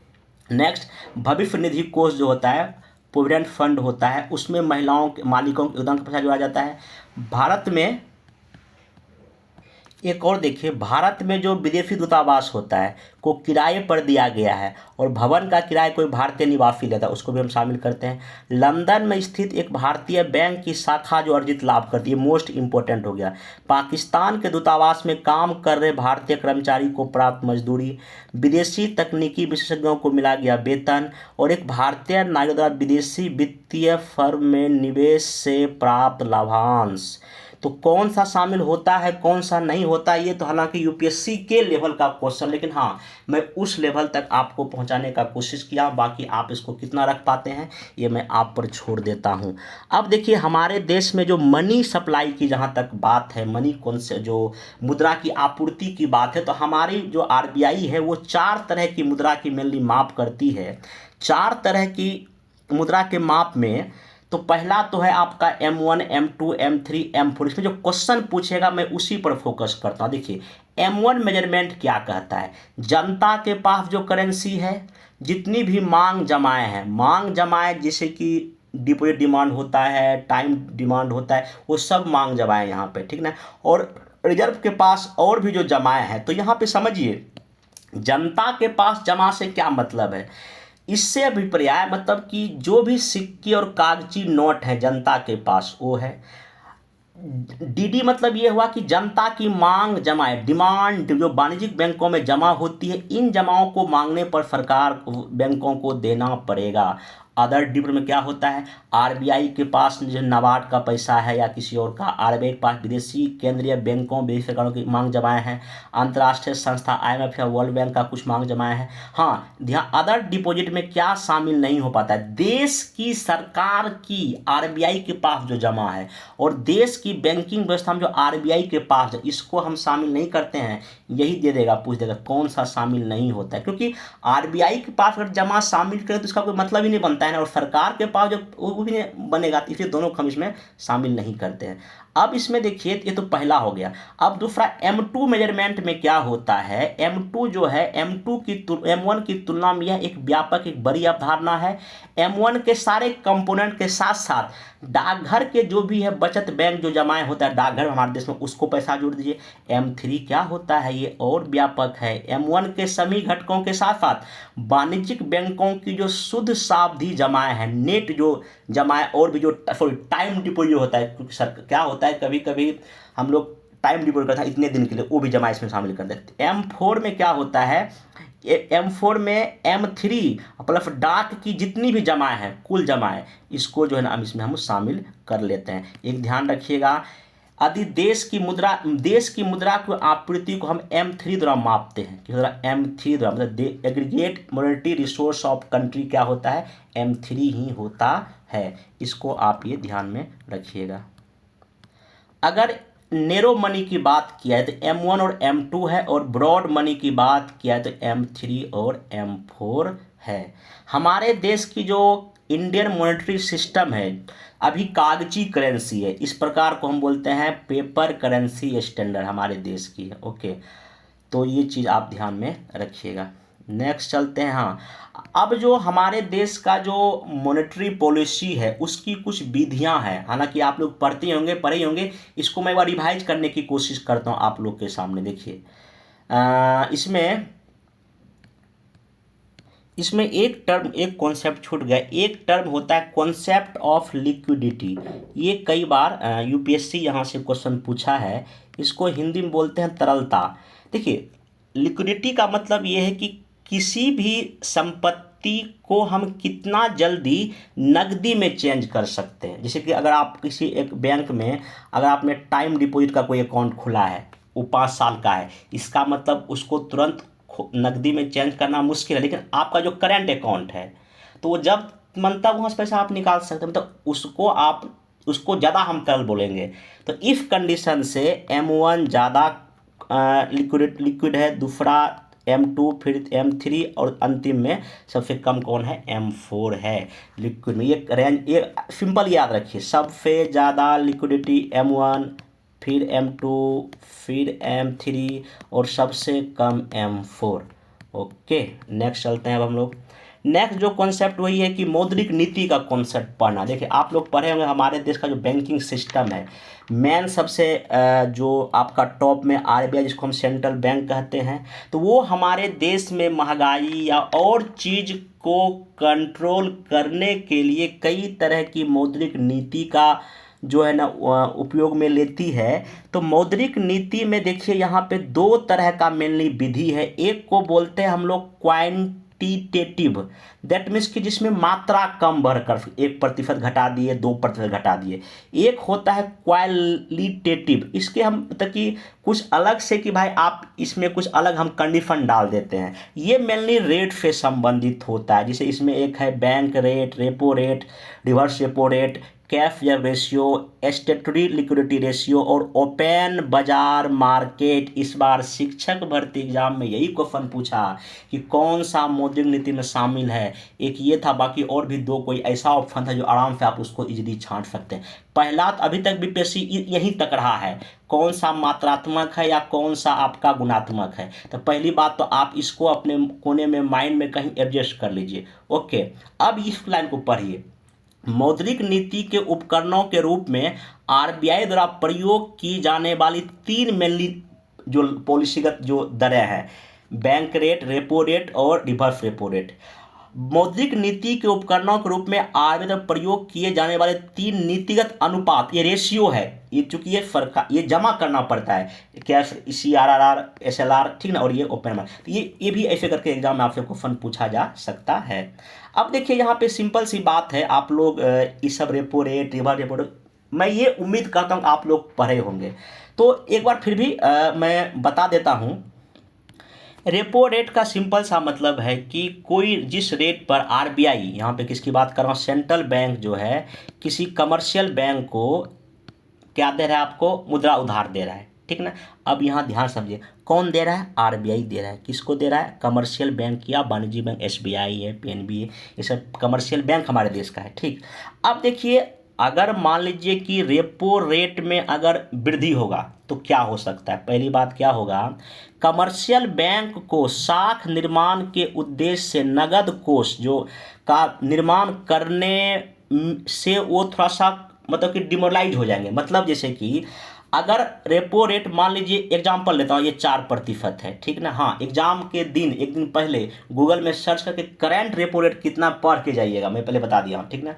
नेक्स्ट, भविष्य निधि कोष जो होता है, प्रोविडेंट फंड होता है, उसमें महिलाओं के मालिकों के योगदान का पैसा जोड़ा जाता है। भारत में एक और देखिए, भारत में जो विदेशी दूतावास होता है को किराए पर दिया गया है और भवन का किराया कोई भारतीय निवासी लेता है, उसको भी हम शामिल करते हैं। लंदन में स्थित एक भारतीय बैंक की शाखा जो अर्जित लाभ करती है, मोस्ट इंपॉर्टेंट हो गया। पाकिस्तान के दूतावास में काम कर रहे भारतीय कर्मचारी को प्राप्त मजदूरी, विदेशी तकनीकी विशेषज्ञों को मिला गया वेतन, और एक भारतीय नागरिक द्वारा विदेशी वित्तीय फर्म में निवेश से प्राप्त लाभांश। तो कौन सा शामिल होता है कौन सा नहीं होता, ये तो हालांकि यूपीएससी के लेवल का क्वेश्चन, लेकिन हाँ मैं उस लेवल तक आपको पहुंचाने का कोशिश किया। बाकी आप इसको कितना रख पाते हैं ये मैं आप पर छोड़ देता हूं। अब देखिए, हमारे देश में जो मनी सप्लाई की जहां तक बात है, मनी कौन से जो मुद्रा की आपूर्ति की बात है, तो हमारी जो आरबीआई है वो 4 तरह की मुद्रा की मेनली माप करती है। 4 तरह की मुद्रा के माप में तो पहला तो है आपका M1, M2, M3, M4। इसमें जो क्वेश्चन पूछेगा मैं उसी पर फोकस करता हूँ। देखिए, M1 मेजरमेंट क्या कहता है, जनता के पास जो करेंसी है, जितनी भी मांग जमाएं हैं, मांग जमाएं जैसे कि डिपॉजिट डिमांड होता है, टाइम डिमांड होता है, वो सब मांग जमाएं यहाँ पे, ठीक ना। और रिजर्व के पास और भी जो जमाएं हैं, तो यहाँ पे समझिए जनता के पास जमा से क्या मतलब है, इससे अभिप्राय मतलब कि जो भी सिक्के और कागजी नोट है जनता के पास वो है। डीडी मतलब ये हुआ कि जनता की मांग जमाएं, डिमांड जो वाणिज्यिक बैंकों में जमा होती है, इन जमाओं को मांगने पर सरकार बैंकों को देना पड़ेगा। अदर डिप्ट में क्या होता है, आरबीआई के पास जो नाबार्ड का पैसा है या किसी और का, आरबीआई के पास विदेशी केंद्रीय बैंकों विदेशी सरकारों की मांग जमाएं हैं, अंतर्राष्ट्रीय संस्था आईएमएफ या वर्ल्ड बैंक का कुछ मांग जमाएं हैं। हाँ ध्यान, अदर डिपॉजिट में क्या शामिल नहीं हो पाता है, देश की सरकार की आरबीआई के पास जो जमा है और देश की बैंकिंग व्यवस्था में जो आरबीआई के पास है, इसको हम शामिल नहीं करते हैं। यही दे देगा, पूछ देगा कौन सा शामिल नहीं होता है, क्योंकि आरबीआई के पास अगर जमा शामिल करें तो इसका कोई मतलब ही नहीं बनता है ना, और सरकार के पास जब वो भी नहीं बनेगा, तो इसलिए दोनों को हम इसमें शामिल नहीं करते हैं। अब इसमें देखिए, ये तो पहला हो गया। अब दूसरा M2 मेजरमेंट में क्या होता है, M2 जो है, M2 की M1 की तुलना में यह एक व्यापक, एक बड़ी अवधारणा है। M1 के सारे कंपोनेंट के साथ साथ डाकघर के जो भी है बचत बैंक जो जमाएं होता है डाकघर हमारे देश में, उसको पैसा जोड़ दीजिए। M3 क्या होता है, ये और व्यापक है। M1 के सभी घटकों के साथ साथ वाणिज्यिक बैंकों की जो शुद्ध सावधि जमाएं हैं, नेट जो जमाएं, और भी जो टाइम डिपॉजिट होता है, क्योंकि सर क्या होता है कभी कभी हम लोग टाइम डिपॉजिट करता है इतने दिन के लिए, वो भी जमा इसमें शामिल कर देते हैं। M4 में क्या होता है, M4 में M3 प्लस डाक की जितनी भी जमाएं हैं, कुल जमाएं, इसको जो है ना हम इसमें हम शामिल कर लेते हैं। एक ध्यान रखिएगा, यदि देश की मुद्रा की आपूर्ति को हम M3 द्वारा मापते हैं, कि M3 द्वारा मतलब aggregate monetary resource of country क्या होता है, M3 ही होता है। इसको आप ये ध्यान में रखिएगा। अगर नेरो मनी की बात किया है तो M1 और M2 है, और ब्रॉड मनी की बात किया है तो M3 और M4 है। हमारे देश की जो इंडियन मॉनेटरी सिस्टम है अभी कागजी करेंसी है, इस प्रकार को हम बोलते हैं पेपर करेंसी स्टैंडर्ड हमारे देश की है। ओके, तो ये चीज़ आप ध्यान में रखिएगा। नेक्स्ट चलते हैं। हाँ, अब जो हमारे देश का जो मॉनेटरी पॉलिसी है उसकी कुछ विधियां हैं, हालांकि आप लोग पढ़े ही होंगे, इसको मैं एक बार रिवाइज करने की कोशिश करता हूं आप लोग के सामने। देखिए, इसमें एक कॉन्सेप्ट छूट गया। एक टर्म होता है कॉन्सेप्ट ऑफ लिक्विडिटी। ये कई बार यूपीएससी यहाँ से क्वेश्चन पूछा है, इसको हिंदी में बोलते हैं तरलता। देखिए, लिक्विडिटी का मतलब ये है कि किसी भी संपत्ति को हम कितना जल्दी नकदी में चेंज कर सकते हैं। जैसे कि अगर आप किसी एक बैंक में अगर आपने टाइम डिपॉजिट का कोई अकाउंट खुला है, वो 5 साल का है, इसका मतलब उसको तुरंत नकदी में चेंज करना मुश्किल है। लेकिन आपका जो करंट अकाउंट है तो वो जब मन तब वहाँ से पैसा आप निकाल सकते हैं, मतलब उसको ज़्यादा हम तरल बोलेंगे। तो इफ कंडीशन से M1 ज़्यादा लिक्विड है, दूसरा M2, फिर M3 और अंतिम में सबसे कम कौन है, M4 है लिक्विड में। ये रेंज ये सिंपल याद रखिए, सबसे ज़्यादा लिक्विडिटी M1, फिर M2, फिर M3 और सबसे कम M4। ओके, नेक्स्ट चलते हैं अब हम लोग। नेक्स्ट जो कॉन्सेप्ट वही है कि मौद्रिक नीति का कॉन्सेप्ट पढ़ना। देखिए आप लोग पढ़े होंगे हमारे देश का जो बैंकिंग सिस्टम है, मेन सबसे जो आपका टॉप में आरबीआई, जिसको हम सेंट्रल बैंक कहते हैं, तो वो हमारे देश में महंगाई या और चीज़ को कंट्रोल करने के लिए कई तरह की मौद्रिक नीति का जो है ना उपयोग में लेती है। तो मौद्रिक नीति में देखिए यहाँ पे दो तरह का मेनली विधि है। एक को बोलते हैं हम लोग क्वांटिटेटिव, दैट मीन्स कि जिसमें मात्रा कम बढ़कर 1% घटा दिए, 2% घटा दिए। एक होता है क्वालिटेटिव, इसके हम मतलब कि कुछ अलग से कि भाई आप इसमें कुछ अलग हम कंडीशन डाल देते हैं। ये मेनली रेट से संबंधित होता है, जैसे इसमें एक है bank rate, repo rate, reverse repo rate, cash ratio, statutory liquidity ratio और ओपन बाजार मार्केट। इस बार शिक्षक भर्ती एग्जाम में यही क्वेश्चन पूछा कि कौन सा मौद्रिक नीति में शामिल है। एक ये था, बाकी और भी दो कोई ऐसा ऑप्शन था जो आराम से आप उसको इजीली छांट सकते हैं। पहला अभी तक बीपीएससी यहीं तक रहा है, कौन सा मात्रात्मक है या कौन सा आपका गुणात्मक है। तो पहली बात तो आप इसको अपने कोने में माइंड में कहीं एडजस्ट कर लीजिए। ओके, अब इस लाइन को पढ़िए। मौद्रिक नीति के उपकरणों के रूप में आरबीआई द्वारा प्रयोग की जाने वाली तीन मेनली जो पॉलिसीगत जो दरें हैं, बैंक रेट, रेपो रेट और रिवर्स रेपो रेट। मौद्रिक नीति के उपकरणों के रूप में आरबीआई द्वारा प्रयोग किए जाने वाले तीन नीतिगत अनुपात, ये रेशियो है, ये चूंकि ये सरकार ये जमा करना पड़ता है, क्या CRR, SLR, ठीक ना, और ये ओपन मार्केट। तो ये भी ऐसे करके एग्जाम में आपसे क्वेश्चन पूछा जा सकता है। अब देखिए यहाँ पे सिंपल सी बात है, आप लोग इस सब repo rate, reverse repo rate, मैं ये उम्मीद करता हूँ आप लोग पढ़े होंगे। तो एक बार फिर भी मैं बता देता हूँ। रेपो रेट का सिंपल सा मतलब है कि कोई जिस रेट पर आरबीआई, यहाँ पे किसकी बात कर रहा हूँ, सेंट्रल बैंक जो है किसी कमर्शियल बैंक को क्या दे रहा है, आपको मुद्रा उधार दे रहा है, ठीक ना। अब यहाँ ध्यान समझिए, कौन दे रहा है, आरबीआई दे रहा है। किसको दे रहा है, कमर्शियल बैंक या वाणिज्यिक बैंक, SBI है, PNB है, ये सब कमर्शियल बैंक हमारे देश का है, ठीक। अब देखिए, अगर मान लीजिए कि रेपो रेट में अगर वृद्धि होगा तो क्या हो सकता है। पहली बात क्या होगा, कमर्शियल बैंक को साख निर्माण के उद्देश्य से नगद कोष जो का निर्माण करने से वो थोड़ा सा मतलब कि डिमोरलाइज हो जाएंगे। मतलब जैसे कि अगर रेपो रेट मान लीजिए, एग्जाम्पल लेता हूँ, ये 4% है, ठीक ना। हाँ, एग्जाम के दिन एक दिन पहले गूगल में सर्च करके करंट रेपो रेट कितना पढ़ के जाइएगा, मैं पहले बता दिया हूँ, ठीक ना।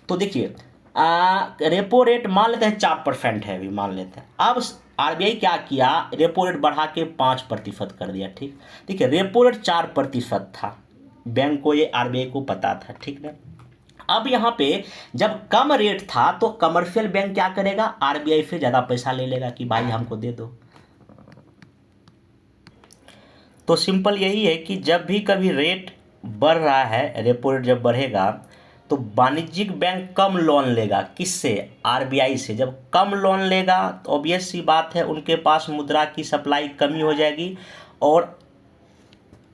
तो देखिए रेपो रेट मान लेते हैं 4% है, अभी मान लेते हैं। अब आरबीआई क्या किया, रेपो रेट बढ़ा के 5% कर दिया, ठीक। देखिए रेपो रेट 4% था, बैंक को, ये आरबीआई को पता था, ठीक ना। अब यहाँ पे जब कम रेट था तो कमर्शियल बैंक क्या करेगा, आरबीआई से ज़्यादा पैसा ले लेगा कि भाई हमको दे दो। तो सिंपल यही है कि जब भी कभी रेट बढ़ रहा है, रेपो रेट जब बढ़ेगा तो वाणिज्यिक बैंक कम लोन लेगा, किससे, आरबीआई से। जब कम लोन लेगा तो ऑब्वियस सी बात है उनके पास मुद्रा की सप्लाई कमी हो जाएगी और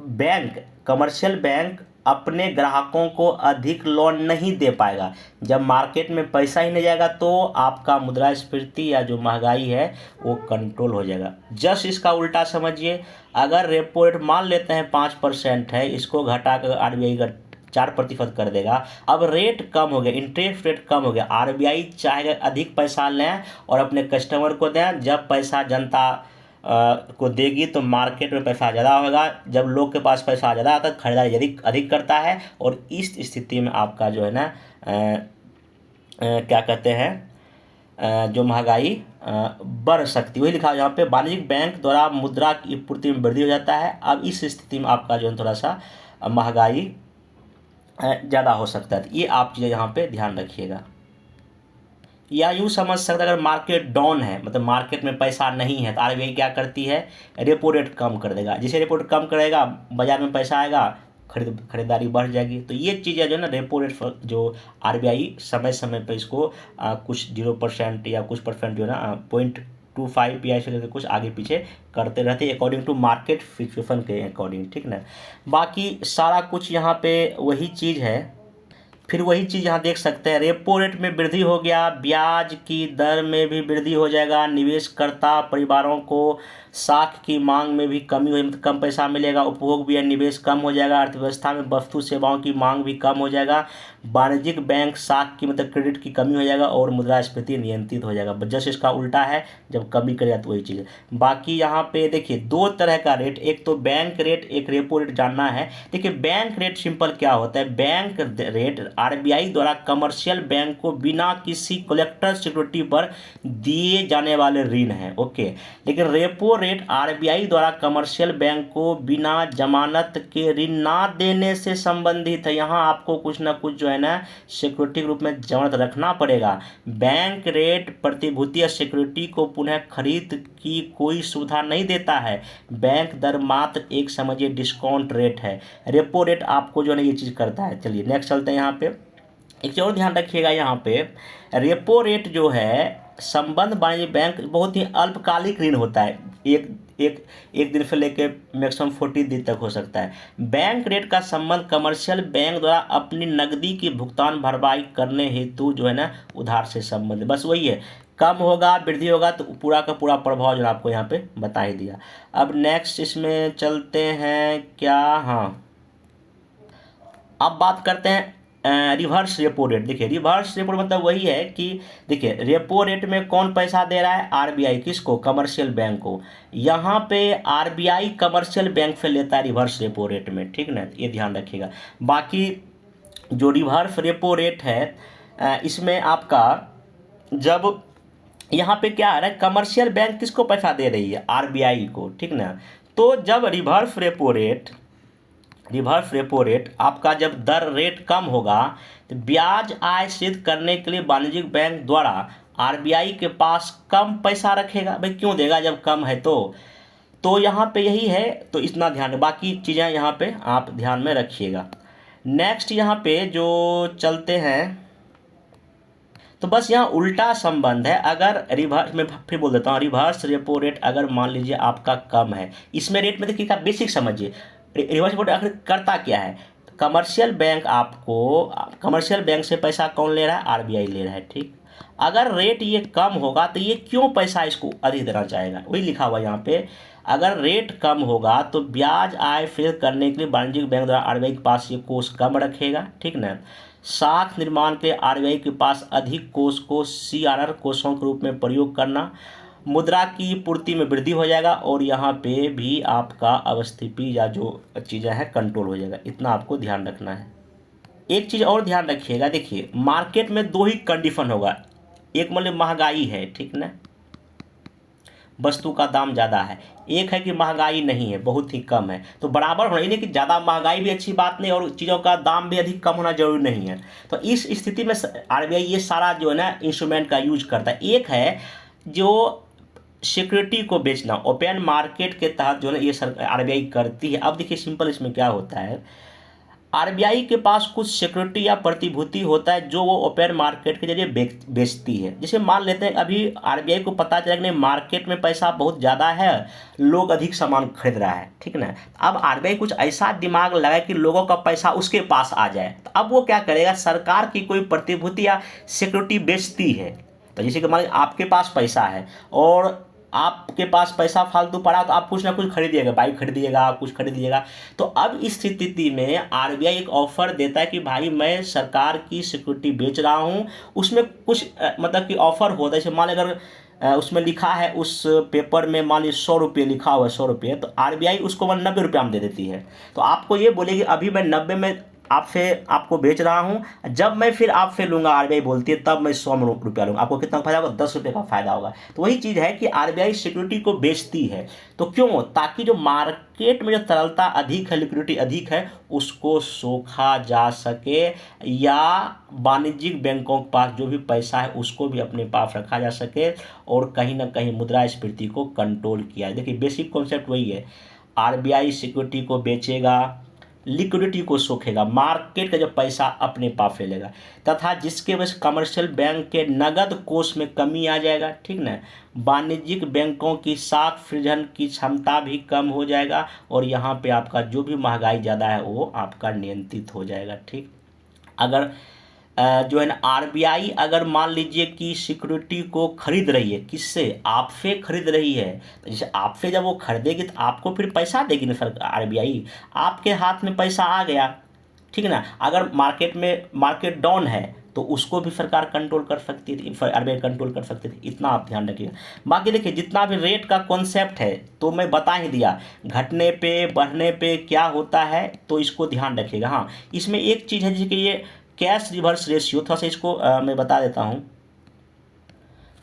बैंक, कमर्शियल बैंक अपने ग्राहकों को अधिक लोन नहीं दे पाएगा। जब मार्केट में पैसा ही नहीं जाएगा तो आपका मुद्रास्फीति या जो महंगाई है वो कंट्रोल हो जाएगा। जस्ट इसका उल्टा समझिए, अगर रेपो रेट मान लेते हैं 5% है, इसको घटा कर आरबीआई का 4% कर देगा। अब रेट कम हो गया, इंटरेस्ट रेट कम हो गया, आरबीआई चाहेगा अधिक पैसा लें और अपने कस्टमर को दें। जब पैसा जनता को देगी तो मार्केट में पैसा ज़्यादा होगा, जब लोग के पास पैसा ज़्यादा आता है खरीदारी अधिक अधिक करता है और इस स्थिति में आपका जो है ना क्या कहते हैं जो महंगाई बढ़ सकती है। वही लिखा है यहाँ पे, वाणिज्यिक बैंक द्वारा मुद्रा की पूर्ति में वृद्धि हो जाता है। अब इस स्थिति में आपका जो है थोड़ा सा महंगाई ज़्यादा हो सकता है। ये आप चीज़ें यहाँ पे ध्यान रखिएगा। या यूँ समझ सकते हैं, अगर मार्केट डाउन है, मतलब मार्केट में पैसा नहीं है, तो आरबीआई क्या करती है, रेपो रेट कम कर देगा। जिसे रेपो रेट कम करेगा, बाजार में पैसा आएगा, खरीदारी बढ़ जाएगी। तो ये चीज़ें जो है ना, रेपो रेट जो आरबीआई समय समय पर इसको कुछ 0% या कुछ परसेंट जो है ना 0.25 या ऐसे करके कुछ आगे पीछे करते रहते हैं अकॉर्डिंग टू मार्केट सिचुएशन के अकॉर्डिंग, ठीक ना। बाकी सारा कुछ यहाँ पे वही चीज़ है फिर वही चीज़ यहाँ देख सकते हैं, रेपो रेट में वृद्धि हो गया, ब्याज की दर में भी वृद्धि हो जाएगा, निवेशकर्ता परिवारों को साख की मांग में भी कमी हो, मतलब कम पैसा मिलेगा, उपभोग भी निवेश कम हो जाएगा, अर्थव्यवस्था में वस्तु सेवाओं की मांग भी कम हो जाएगा, वाणिज्यिक बैंक साख की मतलब क्रेडिट की कमी हो जाएगा और मुद्रास्फीति नियंत्रित हो जाएगा। जस्ट इसका उल्टा है, जब कमी करेगा तो वही चीज़ है। बाकी यहाँ पे देखिए दो तरह का रेट, एक तो बैंक रेट, एक रेपो रेट जानना है। देखिए बैंक रेट सिंपल क्या होता है, बैंक रेट आरबीआई द्वारा कमर्शियल बैंक को बिना किसी कलेक्टर सिक्योरिटी पर दिए जाने वाले ऋण है, ओके। लेकिन रेपो रेट आरबीआई द्वारा कमर्शियल बैंक को बिना जमानत के ऋण ना देने से संबंधित है। यहाँ आपको कुछ ना कुछ जो है ना सिक्योरिटी के रूप में जमानत रखना पड़ेगा। बैंक रेट प्रतिभूति या सिक्योरिटी को पुनः खरीद की कोई सुविधा नहीं देता है। बैंक दर मात्र एक समझिए डिस्काउंट रेट है। रेपो रेट आपको जो है ना ये चीज़ करता है। चलिए नेक्स्ट चलते हैं। यहाँ पे एक चीज़ और ध्यान रखिएगा, यहाँ पे रेपो रेट जो है संबंध वाणिज्य बैंक बहुत ही अल्पकालिक ऋण होता है, एक दिन से लेके मैक्सिमम 40 दिन तक हो सकता है। बैंक रेट का संबंध कमर्शियल बैंक द्वारा अपनी नकदी की भुगतान भरपाई करने हेतु जो है ना उधार से संबंधित, बस वही है। कम होगा वृद्धि होगा तो पूरा का पूरा प्रभाव जो आपको यहाँ पे बता ही दिया। अब नेक्स्ट इसमें चलते हैं क्या, हाँ अब बात करते हैं रिवर्स रेपो रेट। देखिए रिवर्स रेपो मतलब वही है कि देखिए रेपो रेट में कौन पैसा दे रहा है, आरबीआई, किसको, कमर्शियल बैंक को। यहाँ पे आरबीआई कमर्शियल बैंक से लेता है रिवर्स रेपो रेट में, ठीक ना, ये ध्यान रखिएगा। बाकी जो रिवर्स रेपो रेट है इसमें आपका जब यहाँ पे क्या आ रहा है, कमर्शियल बैंक किसको पैसा दे रही है, आरबीआई को, ठीक ना। तो जब रिवर्स रेपो रेट आपका जब दर रेट कम होगा तो ब्याज आय सिद्ध करने के लिए वाणिज्यिक बैंक द्वारा आरबीआई के पास कम पैसा रखेगा। भाई क्यों देगा जब कम है तो यहाँ पे यही है, तो इतना ध्यान, बाकी चीज़ें यहाँ पे आप ध्यान में रखिएगा। नेक्स्ट यहाँ पे जो चलते हैं तो बस यहाँ उल्टा संबंध है। अगर रिवर्स में फिर बोल देता हूँ, रिवर्स रेपो रेट अगर मान लीजिए आपका कम है, इसमें रेट में देखिए बेसिक समझिए, रिवर्स रेपो रेट आखिर करता क्या है, कमर्शियल बैंक से पैसा कौन ले रहा है, आरबीआई ले रहा है, ठीक। अगर रेट ये कम होगा तो ये क्यों पैसा इसको अधिक देना चाहेगा, वही लिखा हुआ यहाँ पे। अगर रेट कम होगा तो ब्याज आय फिर करने के लिए वाणिज्यिक बैंक द्वारा आरबीआई के पास ये कोष कम रखेगा, ठीक ना। साख निर्माण के आरबीआई के पास अधिक कोष को सीआरआर कोषों के रूप में प्रयोग करना, मुद्रा की पूर्ति में वृद्धि हो जाएगा और यहाँ पे भी आपका अवस्थिति या जो चीज़ें हैं कंट्रोल हो जाएगा। इतना आपको ध्यान रखना है। एक चीज़ और ध्यान रखिएगा, देखिए मार्केट में दो ही कंडीशन होगा, एक मतलब महंगाई है, ठीक ना, वस्तु का दाम ज़्यादा है, एक है कि महंगाई नहीं है, बहुत ही कम है। तो बराबर होना, नहीं कि ज़्यादा महंगाई भी अच्छी बात नहीं और चीज़ों का दाम भी अधिक कम होना जरूरी नहीं है। तो इस स्थिति में आरबीआई ये सारा जो है ना इंस्ट्रूमेंट का यूज करता है। एक है जो सिक्योरिटी को बेचना, ओपन मार्केट के तहत जो है ना ये आरबीआई करती है। अब देखिए सिंपल इसमें क्या होता है, आरबीआई के पास कुछ सिक्योरिटी या प्रतिभूति होता है जो वो ओपन मार्केट के जरिए बेचती है। जैसे मान लेते हैं अभी आरबीआई को पता चला कि नहीं मार्केट में पैसा बहुत ज़्यादा है, लोग अधिक सामान खरीद रहा है, ठीक ना। अब आरबीआई कुछ ऐसा दिमाग लगाए कि लोगों का पैसा उसके पास आ जाए, तो अब वो क्या करेगा, सरकार की कोई प्रतिभूति या सिक्योरिटी बेचती है। तो जैसे कि मान लीजिए आपके पास पैसा है और आपके पास पैसा फालतू पड़ा तो आप कुछ ना कुछ खरीदिएगा, बाइक खरीदिएगा, कुछ खरीदिएगा। तो अब इस स्थिति में आरबीआई एक ऑफर देता है कि भाई मैं सरकार की सिक्योरिटी बेच रहा हूँ, उसमें कुछ मतलब कि ऑफर होता है। जैसे मान अगर उसमें लिखा है, उस पेपर में मान लीजिए 100 रुपये लिखा हुआ है, 100 रुपये, तो आरबीआई उसको 90 रुपये में दे देती है। तो आपको ये बोलेगी अभी मैं 90 में आपको बेच रहा हूं, जब मैं फिर आपसे लूंगा, आरबीआई बोलती है, तब मैं 100 रुपया लूंगा। आपको कितना फायदा होगा, 10 रुपये का फायदा होगा। तो वही चीज़ है कि आरबीआई सिक्योरिटी को बेचती है, तो क्यों, ताकि जो मार्केट में जो तरलता अधिक है, लिक्विडिटी अधिक है, उसको सोखा जा सके, या वाणिज्यिक बैंकों के पास जो भी पैसा है उसको भी अपने पास रखा जा सके और कहीं ना कहीं मुद्रास्फीति को कंट्रोल किया जाए। देखिए बेसिक कॉन्सेप्ट वही है, आरबीआई सिक्योरिटी को बेचेगा, लिक्विडिटी को सोखेगा, मार्केट का जो पैसा अपने पास फैलेगा, तथा जिसके वजह से कमर्शियल बैंक के नगद कोष में कमी आ जाएगा, ठीक ना। वाणिज्यिक बैंकों की साख सृजन की क्षमता भी कम हो जाएगा और यहाँ पे आपका जो भी महंगाई ज़्यादा है वो आपका नियंत्रित हो जाएगा, ठीक। अगर जो है ना आरबीआई अगर मान लीजिए कि सिक्योरिटी को खरीद रही है, किससे, आपसे खरीद रही है, तो जैसे आपसे जब वो खरीदेगी तो आपको फिर पैसा देगी ना सर आरबीआई, आपके हाथ में पैसा आ गया, ठीक है ना। अगर मार्केट डाउन है तो उसको भी सरकार कंट्रोल कर सकती थी, आरबीआई कंट्रोल कर सकती थी, इतना आप ध्यान रखिएगा। बाकी देखिए जितना भी रेट का कॉन्सेप्ट है तो मैं बता ही दिया, घटने पे बढ़ने पे क्या होता है तो इसको ध्यान रखिएगा। हाँ, इसमें एक चीज़ है जैसे कि ये कैश रिवर्स रेशियो, थोड़ा सा इसको मैं बता देता हूँ।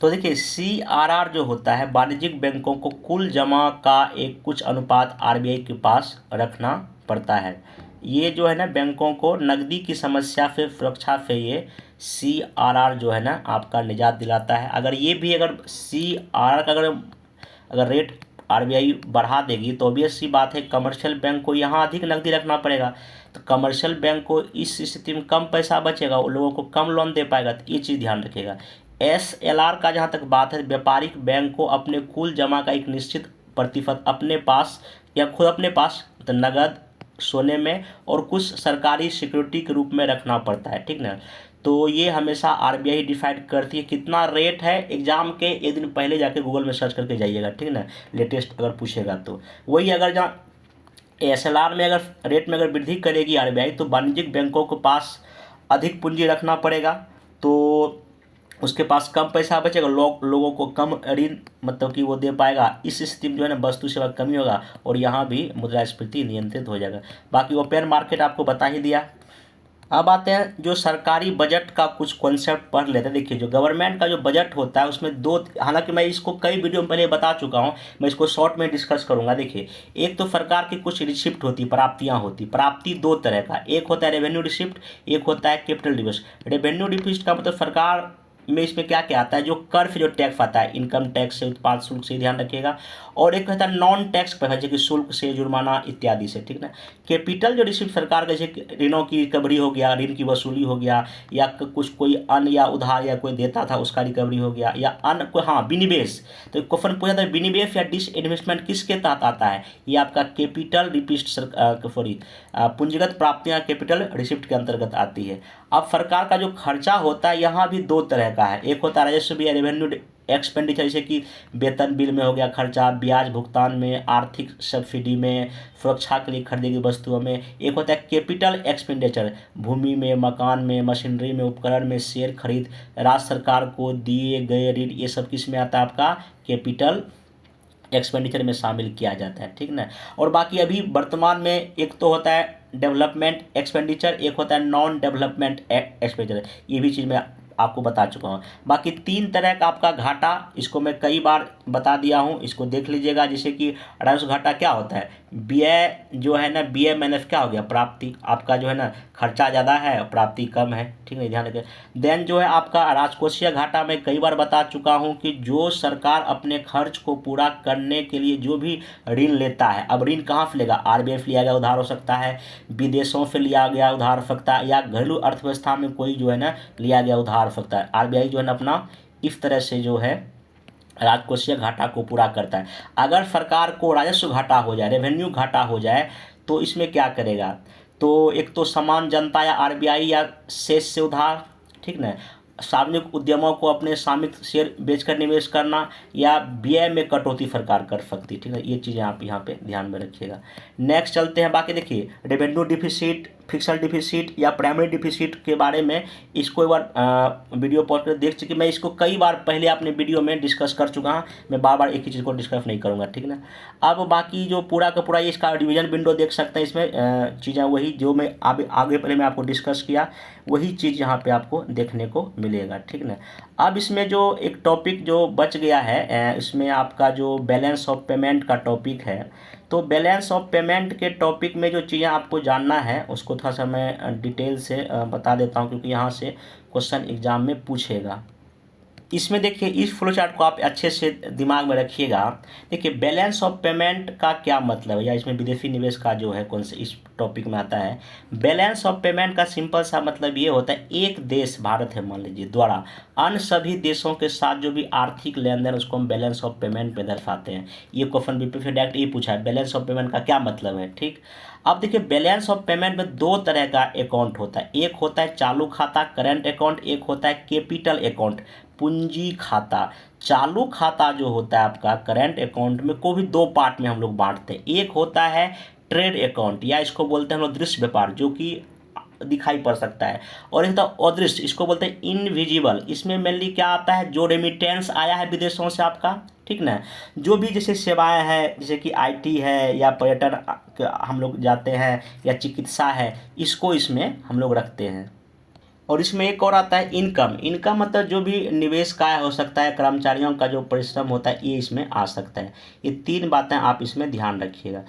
तो देखिए सीआरआर जो होता है, वाणिज्यिक बैंकों को कुल जमा का एक कुछ अनुपात आरबीआई के पास रखना पड़ता है। ये जो है ना बैंकों को नकदी की समस्या से सुरक्षा से ये सीआरआर जो है ना आपका निजात दिलाता है। अगर ये भी अगर सीआरआर का अगर रेट आरबीआई बढ़ा देगी तो ऑब्वियस सी बात है कमर्शियल बैंक को यहाँ अधिक नकदी रखना पड़ेगा, तो कमर्शियल बैंक को इस स्थिति में कम पैसा बचेगा, उन लोगों को कम लोन दे पाएगा, तो ये चीज़ ध्यान रखिएगा। एसएलआर का जहाँ तक बात है, व्यापारिक बैंक को अपने कुल जमा का एक निश्चित प्रतिशत अपने पास या खुद अपने पास तो नगद, सोने में और कुछ सरकारी सिक्योरिटी के रूप में रखना पड़ता है, ठीक ना। तो ये हमेशा आरबीआई डिसाइड करती है कितना रेट है। एग्जाम के एक दिन पहले जाके गूगल में सर्च करके जाइएगा, ठीक ना, लेटेस्ट अगर पूछेगा तो वही। अगर जहाँ एसएलआर में अगर रेट में अगर वृद्धि करेगी आरबीआई तो वाणिज्यिक बैंकों के पास अधिक पूंजी रखना पड़ेगा, तो उसके पास कम पैसा बचेगा, लोगों को कम ऋण मतलब कि वो दे पाएगा। इस स्थिति में जो है ना वस्तु सेवा कमी होगा और यहाँ भी मुद्रास्फीति नियंत्रित हो जाएगा। बाकी ओपन मार्केट आपको बता ही दिया। अब आते हैं जो सरकारी बजट का कुछ कॉन्सेप्ट पढ़ लेते हैं। देखिए जो गवर्नमेंट का जो बजट होता है उसमें दो, हालांकि मैं इसको कई वीडियो में पहले बता चुका हूं, मैं इसको शॉर्ट में डिस्कस करूंगा। देखिए एक तो सरकार की कुछ रिसिप्ट होती, प्राप्तियां होती। प्राप्ति दो तरह का, एक होता है रेवेन्यू रिसिप्ट, एक होता है कैपिटल डिपॉजिट। रेवेन्यू रिसिप्ट का मतलब सरकार में इसमें क्या क्या आता है, जो कर से जो टैक्स आता है, इनकम टैक्स से, उत्पाद शुल्क से, ध्यान रखिएगा। और एक होता है नॉन टैक्स पैसा, जैसे कि शुल्क से, जुर्माना इत्यादि से, ठीक ना। कैपिटल जो रिसिप्ट सरकार का, जैसे ऋणों की रिकवरी हो गया, ऋण की वसूली हो गया, या कुछ कोई अन्य या उधार या कोई देता था उसका रिकवरी हो गया, या अन्य कोई, हाँ विनिवेश। तो क्वेश्चन पूछा था विनिवेश या डिस इन्वेस्टमेंट किसके तहत आता है, ये आपका कैपिटल रिसिप्ट सॉरी पूंजीगत प्राप्तियां कैपिटल रिसिप्ट के अंतर्गत आती है। अब सरकार का जो खर्चा होता है यहाँ भी दो तरह का है, एक होता है राजस्व या रेवेन्यू एक्सपेंडिचर, जैसे कि वेतन बिल में हो गया खर्चा, ब्याज भुगतान में, आर्थिक सब्सिडी में, सुरक्षा के लिए खरीदी गई वस्तुओं में। एक होता है कैपिटल एक्सपेंडिचर, भूमि में, मकान में, मशीनरी में, उपकरण में, शेयर खरीद, राज्य सरकार को दिए गए ऋण, ये सब किस में आता है, आपका कैपिटल एक्सपेंडिचर में शामिल किया जाता है, ठीक ना। और बाकी अभी वर्तमान में एक तो होता है डेवलपमेंट एक्सपेंडिचर, एक होता है नॉन डेवलपमेंट एक्सपेंडिचर, ये भी चीज़ मैं आपको बता चुका हूँ। बाकी तीन तरह का आपका घाटा, इसको मैं कई बार बता दिया हूँ, इसको देख लीजिएगा। जैसे कि राजस्व घाटा क्या होता है, व्यय जो है ना, व्यय माइनस क्या हो गया, प्राप्ति। आपका जो है ना खर्चा ज़्यादा है, प्राप्ति कम है, ठीक है, ध्यान रखें। देन जो है आपका राजकोषीय घाटा, मैं कई बार बता चुका हूँ कि जो सरकार अपने खर्च को पूरा करने के लिए जो भी ऋण लेता है, अब ऋण कहाँ से लेगा, आरबीआई से लिया गया उधार हो सकता है, विदेशों से लिया गया उधार हो सकता है, या घरेलू अर्थव्यवस्था में कोई जो है ना लिया गया उधार हो सकता है। आरबीआई जो है ना अपना इस तरह से जो है राजकोषीय घाटा को पूरा करता है। अगर सरकार को राजस्व घाटा हो जाए, रेवेन्यू घाटा हो जाए, तो इसमें क्या करेगा, तो एक तो समान जनता या आरबीआई या शेष से उधार, ठीक ना, सार्वजनिक उद्यमों को अपने स्वामित्व शेयर बेचकर निवेश करना, या व्यय में कटौती सरकार कर सकती है, ठीक है। ये चीज़ें आप यहाँ पे ध्यान में रखिएगा। नेक्स्ट चलते हैं। बाकी देखिए रेवेन्यू डिफिसिट, फिक्सल डिफिसिट या प्राइमरी डिफिसिट के बारे में इसको एक बार वीडियो पॉज कर देख चुकी, मैं इसको कई बार पहले अपने वीडियो में डिस्कस कर चुका हूँ, मैं बार बार एक ही चीज़ को डिस्कस नहीं करूँगा, ठीक ना। अब बाकी जो पूरा का पूरा ये इसका डिवीजन विंडो देख सकते हैं, इसमें चीज़ें वही जो मैं आगे पहले मैं आपको डिस्कस किया, वही चीज़ यहाँ पे आपको देखने को मिलेगा, ठीक ना। अब इसमें जो एक टॉपिक जो बच गया है, इसमें आपका जो बैलेंस ऑफ पेमेंट का टॉपिक है, तो बैलेंस ऑफ पेमेंट के टॉपिक में जो चीज़ें आपको जानना है उसको थोड़ा सा मैं डिटेल से बता देता हूँ, क्योंकि यहाँ से क्वेश्चन एग्जाम में पूछेगा। इसमें देखिए इस फ्लो चार्ट को आप अच्छे से दिमाग में रखिएगा। देखिए बैलेंस ऑफ पेमेंट का क्या मतलब है, या इसमें विदेशी निवेश का जो है कौन से इस टॉपिक में आता है। बैलेंस ऑफ पेमेंट का सिंपल सा मतलब ये होता है, एक देश भारत है मान लीजिए द्वारा अन्य सभी देशों के साथ जो भी आर्थिक लेन देन उसको हम बैलेंस ऑफ पेमेंट में दर्शाते हैं। ये क्वेश्चन बीपीएससी से डायरेक्ट ये पूछा है, बैलेंस ऑफ पेमेंट का क्या मतलब है। ठीक, अब देखिए बैलेंस ऑफ पेमेंट में दो तरह का अकाउंट होता है, एक होता है चालू खाता करंट अकाउंट, एक होता है कैपिटल अकाउंट पूंजी खाता। चालू खाता जो होता है आपका करंट अकाउंट में को भी दो पार्ट में हम लोग बांटते हैं, एक होता है ट्रेड अकाउंट या इसको बोलते हैं हम लोग दृश्य व्यापार जो कि दिखाई पड़ सकता है, और एक होता है अदृश्य, इसको बोलते हैं इनविजिबल। इसमें मेनली क्या आता है, जो रेमिटेंस आया है विदेशों से आपका, ठीक ना, जो भी जैसे सेवाएं हैं जैसे कि आईटी है या पर्यटन हम लोग जाते हैं या चिकित्सा है, इसको इसमें हम लोग रखते हैं। और इसमें एक और आता है इनकम। इनकम मतलब जो भी निवेश का हो सकता है, कर्मचारियों का जो परिश्रम होता है ये इसमें आ सकता है। ये तीन बातें आप इसमें ध्यान रखिएगा।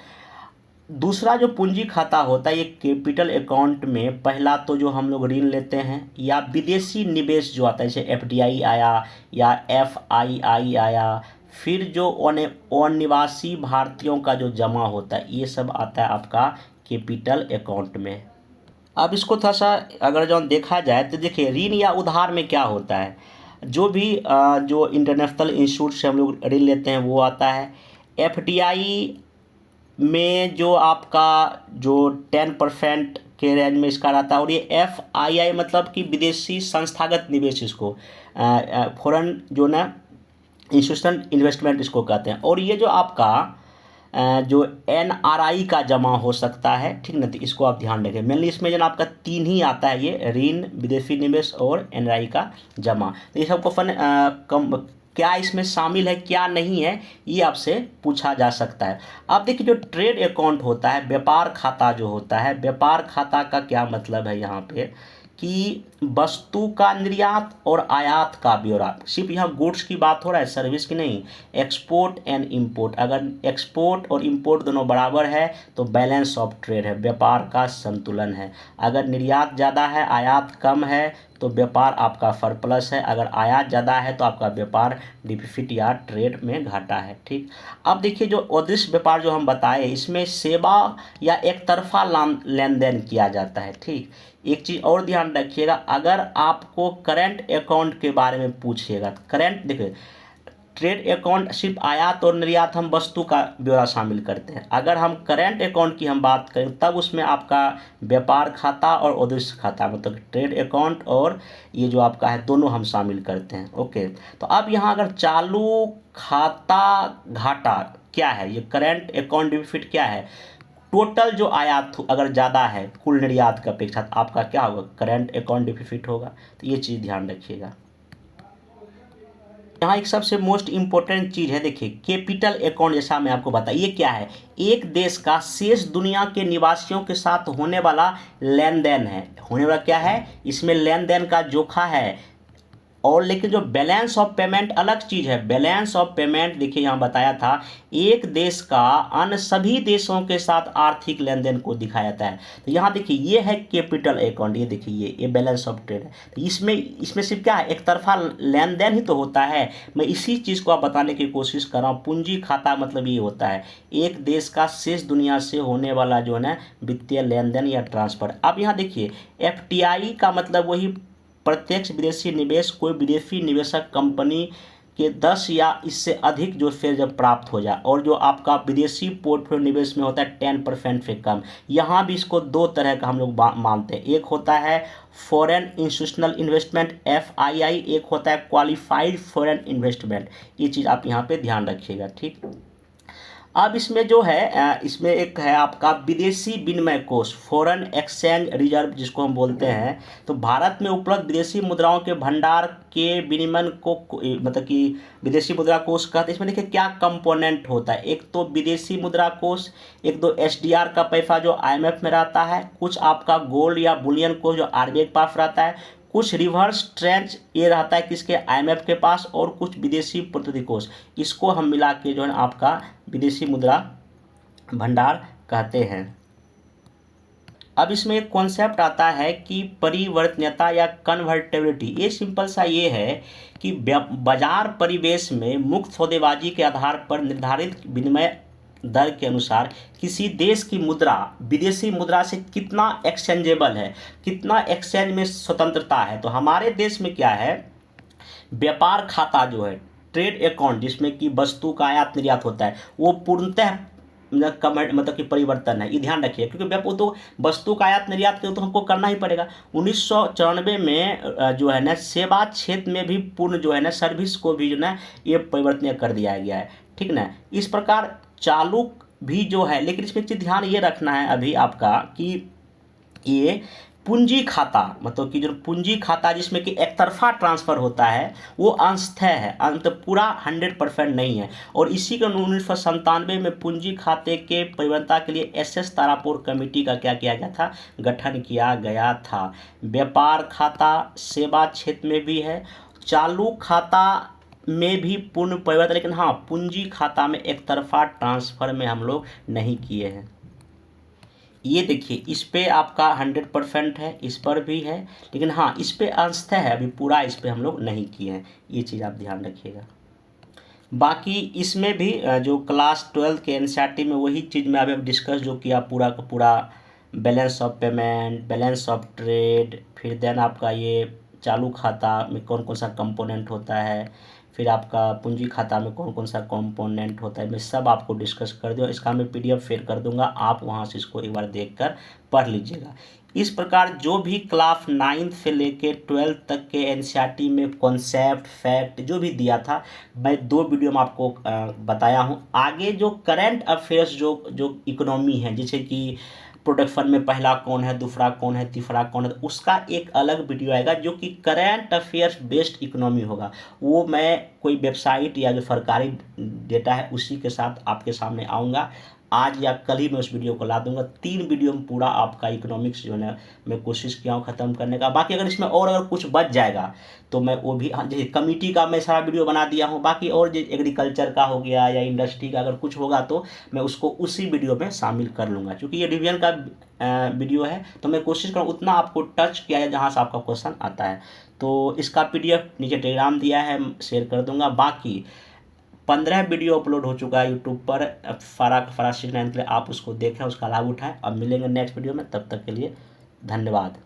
दूसरा जो पूंजी खाता होता है ये कैपिटल अकाउंट में पहला तो जो हम लोग ऋण लेते हैं या विदेशी निवेश जो आता है जैसे एफडीआई आया या एफआईआई आया, फिर जो अनिवासी भारतीयों का जो जमा होता है ये सब आता है आपका कैपिटल अकाउंट में। अब इसको थोड़ा सा अगर जो देखा जाए तो देखिए ऋण या उधार में क्या होता है, जो भी जो इंटरनेशनल इंस्टीट्यूट से हम लोग ऋण लेते हैं वो आता है। एफडीआई में जो आपका जो 10% के रेंज में इसका रहता है, और ये एफआईआई मतलब कि विदेशी संस्थागत निवेश, इसको फॉरेन जो ना इंस्टीट्यूशनल इन्वेस्टमेंट इसको कहते हैं। और ये जो आपका जो एनआरआई का जमा हो सकता है, ठीक ना, तो इसको आप ध्यान रखें। मेनली इसमें जो आपका तीन ही आता है, ये ऋण, विदेशी निवेश और एनआरआई का जमा। तो ये सब क्वेश्चन क्या इसमें शामिल है क्या नहीं है ये आपसे पूछा जा सकता है। अब देखिए जो ट्रेड अकाउंट होता है, व्यापार खाता जो होता है, व्यापार खाता का क्या मतलब है यहाँ पे कि वस्तु का निर्यात और आयात का ब्यौरा। सिर्फ यहाँ गुड्स की बात हो रहा है, सर्विस की नहीं। एक्सपोर्ट एंड इंपोर्ट, अगर एक्सपोर्ट और इंपोर्ट दोनों बराबर है तो बैलेंस ऑफ ट्रेड है, व्यापार का संतुलन है। अगर निर्यात ज़्यादा है आयात कम है तो व्यापार आपका सरप्लस है, अगर आयात ज़्यादा है तो आपका व्यापार डिफिसिट या ट्रेड में घाटा है। ठीक, अब देखिए जो अदृश्य व्यापार जो हम बताए इसमें सेवा या एक तरफा लेन देन किया जाता है। ठीक, एक चीज़ और ध्यान रखिएगा, अगर आपको करंट अकाउंट के बारे में पूछिएगा तो करंट देखिए ट्रेड अकाउंट सिर्फ आयात और निर्यात हम वस्तु का ब्यौरा शामिल करते हैं। अगर हम करंट अकाउंट की हम बात करें तब उसमें आपका व्यापार खाता और अदृश्य खाता मतलब ट्रेड अकाउंट और ये जो आपका है दोनों हम शामिल करते हैं। ओके, तो अब यहाँ अगर चालू खाता घाटा क्या है, ये करंट अकाउंट डिफिसिट क्या है, टोटल जो आयात अगर ज़्यादा है कुल निर्यात की अपेक्षा तो आपका क्या होगा, करंट अकाउंट डिफिसिट होगा। तो ये चीज़ ध्यान रखिएगा। यहाँ एक सबसे मोस्ट इम्पोर्टेंट चीज़ है, देखिए कैपिटल अकाउंट जैसा मैं आपको बताया ये क्या है, एक देश का शेष दुनिया के निवासियों के साथ होने वाला लेन देन है। होने वाला क्या है, इसमें लेन देन का जोखा है। और लेकिन जो बैलेंस ऑफ पेमेंट अलग चीज़ है। बैलेंस ऑफ पेमेंट देखिए यहाँ बताया था एक देश का अन्य सभी देशों के साथ आर्थिक लेन देन को दिखाया जाता है। तो यहाँ देखिए ये है कैपिटल अकाउंट, ये देखिए ये बैलेंस ऑफ ट्रेड है। तो इसमें सिर्फ क्या है, एक तरफा लेन देन ही तो होता है। मैं इसी चीज़ को आप बताने की कोशिश कर रहा हूँ। पूंजी खाता मतलब ये होता है एक देश का शेष दुनिया से होने वाला जो है ना वित्तीय लेन देन या ट्रांसफर। अब यहाँ देखिए एफटीआई का मतलब वही प्रत्यक्ष विदेशी निवेश, कोई विदेशी निवेशक कंपनी के 10 या इससे अधिक जो शेयर जब प्राप्त हो जाए, और जो आपका विदेशी पोर्टफोलियो निवेश में होता है 10% से कम। यहाँ भी इसको दो तरह का हम लोग मानते हैं, एक होता है फॉरेन इंस्टीट्यूशनल इन्वेस्टमेंट एफआईआई, एक होता है क्वालिफाइड फॉरेन इन्वेस्टमेंट। ये चीज़ आप यहाँ पे ध्यान रखिएगा। ठीक, अब इसमें जो है इसमें एक है आपका विदेशी विनिमय कोष, फॉरेन एक्सचेंज रिजर्व जिसको हम बोलते हैं। तो भारत में उपलब्ध विदेशी मुद्राओं के भंडार के विनिमय को मतलब कि विदेशी मुद्रा कोष कहते हैं। इसमें देखिए क्या कंपोनेंट होता है, एक तो विदेशी मुद्रा कोष, एक दो एसडीआर का पैसा जो आईएमएफ में रहता है, कुछ आपका गोल्ड या बुलियन कोष जो आरबीआई के पास रहता है, कुछ रिवर्स ट्रेंच ये रहता है किसके, आईएमएफ के पास, और कुछ विदेशी प्रतिनिधि कोष। इसको हम मिला के जो है आपका विदेशी मुद्रा भंडार कहते हैं। अब इसमें एक कॉन्सेप्ट आता है कि परिवर्तनीयता या कन्वर्टेबिलिटी। ये सिंपल सा ये है कि बाजार परिवेश में मुक्त सौदेबाजी के आधार पर निर्धारित विनिमय दर के अनुसार किसी देश की मुद्रा विदेशी मुद्रा से कितना एक्सचेंजेबल है, कितना एक्सचेंज में स्वतंत्रता है। तो हमारे देश में क्या है, व्यापार खाता जो है, ट्रेड अकाउंट, जिसमें कि वस्तु का आयात निर्यात होता है, वो पूर्णतः मतलब कि परिवर्तन है। ये ध्यान रखिए, क्योंकि वो तो वस्तु का आयात निर्यात तो हमको करना ही पड़ेगा। 1994 में जो है ना सेवा क्षेत्र में भी पूर्ण जो है ना सर्विस को भी जो ना ये परिवर्तन कर दिया गया है, ठीक ना। इस प्रकार चालू भी जो है, लेकिन इसमें चीज ध्यान ये रखना है अभी आपका कि ये पूंजी खाता, मतलब कि जो पूंजी खाता जिसमें कि एक तरफा ट्रांसफर होता है, वो अंशतः है, अंत पूरा 100% नहीं है। और इसी के 1997 में पूंजी खाते के परिवर्तन के लिए SS तारापुर कमेटी का क्या किया गया था, गठन किया गया था। व्यापार खाता सेवा क्षेत्र में भी है, चालू खाता में भी पूर्ण परिवर्तन, लेकिन हाँ पूंजी खाता में एक तरफा ट्रांसफर में हम लोग नहीं किए हैं। ये देखिए इस पे आपका 100% है, इस पर भी है, लेकिन हाँ इस पे अंशतः है, अभी पूरा इस पे हम लोग नहीं किए हैं। ये चीज़ आप ध्यान रखिएगा। बाकी इसमें भी जो क्लास 12 के NCERT में वही चीज़ में अभी डिस्कस जो किया पूरा का पूरा, balance of payment, balance of trade, फिर देन आपका ये चालू खाता में कौन कौन सा कंपोनेंट होता है, फिर आपका पूंजी खाता में कौन कौन सा कंपोनेंट होता है, मैं सब आपको डिस्कस कर दूँ। इसका मैं PDF शेयर कर दूंगा, आप वहाँ से इसको एक बार देखकर पढ़ लीजिएगा। इस प्रकार जो भी क्लास 9th से लेके 12th तक के NCERT में कॉन्सेप्ट फैक्ट जो भी दिया था, मैं 2 वीडियो में आपको बताया हूँ। आगे जो करंट अफेयर्स जो इकोनॉमी है, जैसे कि प्रोडक्शन में पहला कौन है, दूसरा कौन है, तीसरा कौन है, तो उसका एक अलग वीडियो आएगा जो कि करंट अफेयर्स बेस्ड इकोनॉमी होगा। वो मैं कोई वेबसाइट या जो सरकारी डेटा है उसी के साथ आपके सामने आऊँगा। आज या कल ही मैं उस वीडियो को ला दूंगा। 3 वीडियो में पूरा आपका इकोनॉमिक्स जो है मैं कोशिश किया हूँ ख़त्म करने का। बाकी अगर इसमें और अगर कुछ बच जाएगा तो मैं वो भी, जैसे कमिटी का मैं सारा वीडियो बना दिया हूँ, बाकी और जो एग्रीकल्चर का हो गया या इंडस्ट्री का अगर कुछ होगा तो मैं उसको उसी वीडियो में शामिल कर लूँगा। क्योंकि ये रिवीजन का वीडियो है तो मैं कोशिश करूँ उतना आपको टच किया जाए जहाँ से आपका क्वेश्चन आता है। तो इसका PDF नीचे टेलीग्राम दिया है, शेयर कर दूँगा। बाकी 15 वीडियो अपलोड हो चुका है यूट्यूब पर फरा सीखने के लिए, आप उसको देखें, उसका लाभ उठाएं। अब मिलेंगे नेक्स्ट वीडियो में, तब तक के लिए धन्यवाद।